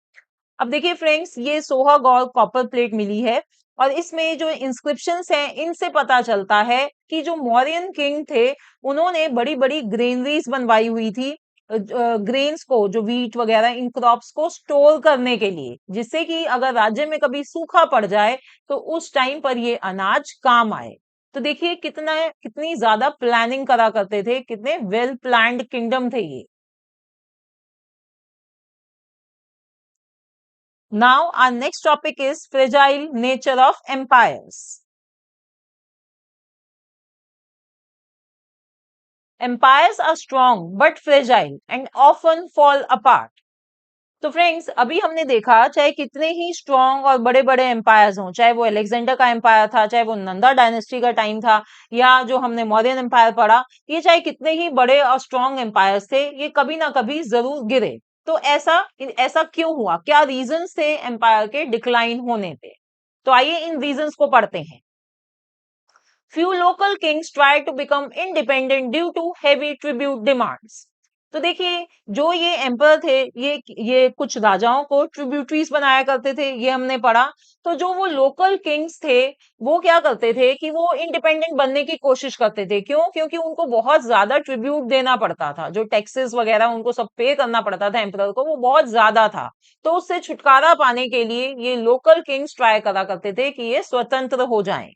अब देखिए फ्रेंड्स, ये सोहा गौर कॉपर प्लेट मिली है, और इसमें जो इंस्क्रिप्शंस हैं इनसे पता चलता है कि जो मौर्यन किंग थे उन्होंने बड़ी बड़ी ग्रेनरीज बनवाई हुई थी, ग्रेन्स को, जो वीट वगैरह, इन क्रॉप्स को स्टोर करने के लिए, जिससे कि अगर राज्य में कभी सूखा पड़ जाए तो उस टाइम पर ये अनाज काम आए। तो देखिए कितनी ज्यादा प्लानिंग करा करते थे, कितने वेल प्लान्ड किंगडम थे ये। Now, our next topic is fragile nature of empires. Empires are strong but fragile and often fall apart. तो फ्रेंड्स अभी हमने देखा चाहे कितने ही स्ट्रॉन्ग और बड़े बड़े एम्पायर्स हों, चाहे वो अलेक्जेंडर का एम्पायर था, चाहे वो नंदा डायनेस्टी का टाइम था, या जो हमने मौर्यन एम्पायर पढ़ा, ये चाहे कितने ही बड़े और स्ट्रॉन्ग एम्पायर्स थे, ये कभी ना कभी जरूर गिरे। तो ऐसा ऐसा क्यों हुआ, क्या रीजंस थे एम्पायर के डिक्लाइन होने पे? तो आइए इन रीजंस को पढ़ते हैं। Few local kings tried to become independent due to heavy tribute demands. तो देखिए जो ये एम्पर थे, ये कुछ राजाओं को ट्रिब्यूटरीज बनाया करते थे, ये हमने पढ़ा। तो जो वो लोकल किंग्स थे, वो क्या करते थे कि वो इंडिपेंडेंट बनने की कोशिश करते थे। क्यों? क्योंकि उनको बहुत ज्यादा ट्रिब्यूट देना पड़ता था, जो टैक्सेस वगैरह उनको सब पे करना पड़ता था एम्पर को, वो बहुत ज्यादा था। तो उससे छुटकारा पाने के लिए ये लोकल किंग्स ट्राई करा करते थे कि ये स्वतंत्र हो जाएं।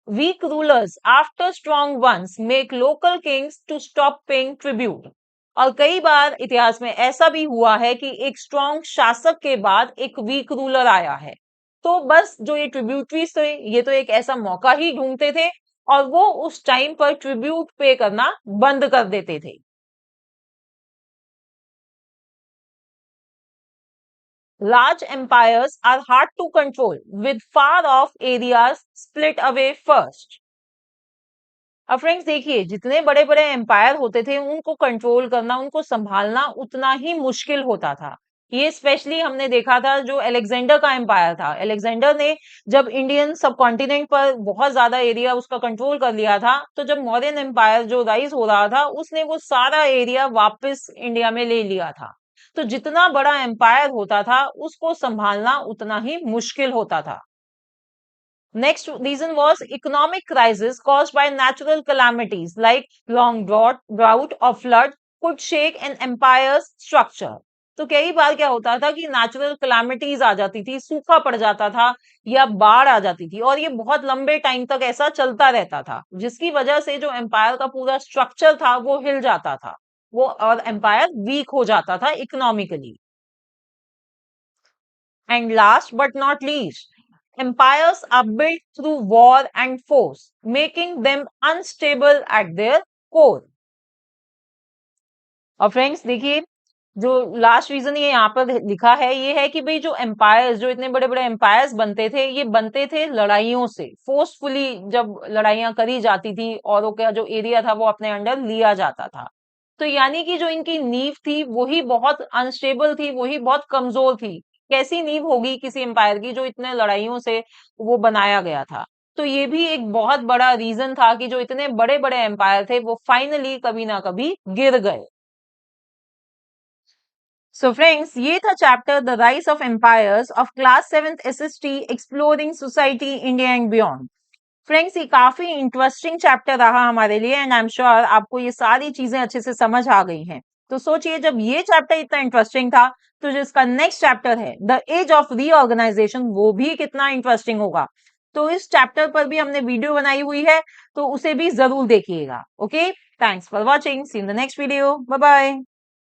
Weak rulers, after strong ones, make local kings to stop paying tribute. और कई बार इतिहास में ऐसा भी हुआ है कि एक स्ट्रॉन्ग शासक के बाद एक वीक रूलर आया है, तो बस जो ये ट्रिब्यूटरीज थे, ये तो एक ऐसा मौका ही ढूंढते थे और वो उस टाइम पर ट्रिब्यूट पे करना बंद कर देते थे। Large empires are hard to control with far off areas split away first. अब फ्रेंड्स देखिए जितने बड़े बड़े एम्पायर होते थे उनको कंट्रोल करना, उनको संभालना उतना ही मुश्किल होता था। ये स्पेशली हमने देखा था जो अलेक्जेंडर का एम्पायर था। अलेक्जेंडर ने जब इंडियन सब कॉन्टिनेंट पर बहुत ज्यादा एरिया उसका कंट्रोल कर लिया था, तो जब मौर्यन एम्पायर जो राइज हो रहा था, उसने वो सारा एरिया वापस इंडिया में ले लिया था। तो जितना बड़ा एम्पायर होता था उसको संभालना उतना ही मुश्किल होता था। Next reason was economic crisis caused by natural calamities like long drought or flood could shake an empire's structure. तो कई बार क्या होता था कि नेचुरल कैलामिटीज आ जाती थी, सूखा पड़ जाता था या बाढ़ आ जाती थी, और ये बहुत लंबे टाइम तक ऐसा चलता रहता था, जिसकी वजह से जो एम्पायर का पूरा स्ट्रक्चर था वो हिल जाता था, वो और एम्पायर वीक हो जाता था economically. And last but not least, empires are built through war and force, making them unstable at their core. और फ्रेंड्स देखिए जो लास्ट रीजन ये यहाँ पर लिखा है, ये है कि भाई जो एम्पायर्स, जो इतने बड़े बड़े एम्पायर्स बनते थे, ये बनते थे लड़ाइयों से, फोर्सफुली जब लड़ाइयां करी जाती थी और का जो एरिया था वो अपने अंडर लिया जाता था। तो यानी कि जो इनकी नींव थी वही बहुत अनस्टेबल थी, वही बहुत कमजोर थी। कैसी नींव होगी किसी एम्पायर की जो इतने लड़ाइयों से वो बनाया गया था? तो ये भी एक बहुत बड़ा रीजन था कि जो इतने बड़े बड़े एम्पायर थे वो फाइनली कभी ना कभी गिर गए। सो फ्रेंड्स ये था chapter the rise of empires of class 7th SST exploring society India and beyond. Friends ये काफी इंटरेस्टिंग चैप्टर रहा हमारे लिए, एंड आई एम श्योर आपको ये सारी चीजें अच्छे से समझ आ गई हैं। तो सोचिए जब ये चैप्टर इतना इंटरेस्टिंग था, तो जो इसका नेक्स्ट चैप्टर है द एज ऑफ रीऑर्गेनाइजेशन, वो भी कितना इंटरेस्टिंग होगा। तो इस चैप्टर पर भी हमने वीडियो बनाई हुई है, तो उसे भी जरूर देखिएगा। Okay, thanks for watching, see in the next video, bye bye.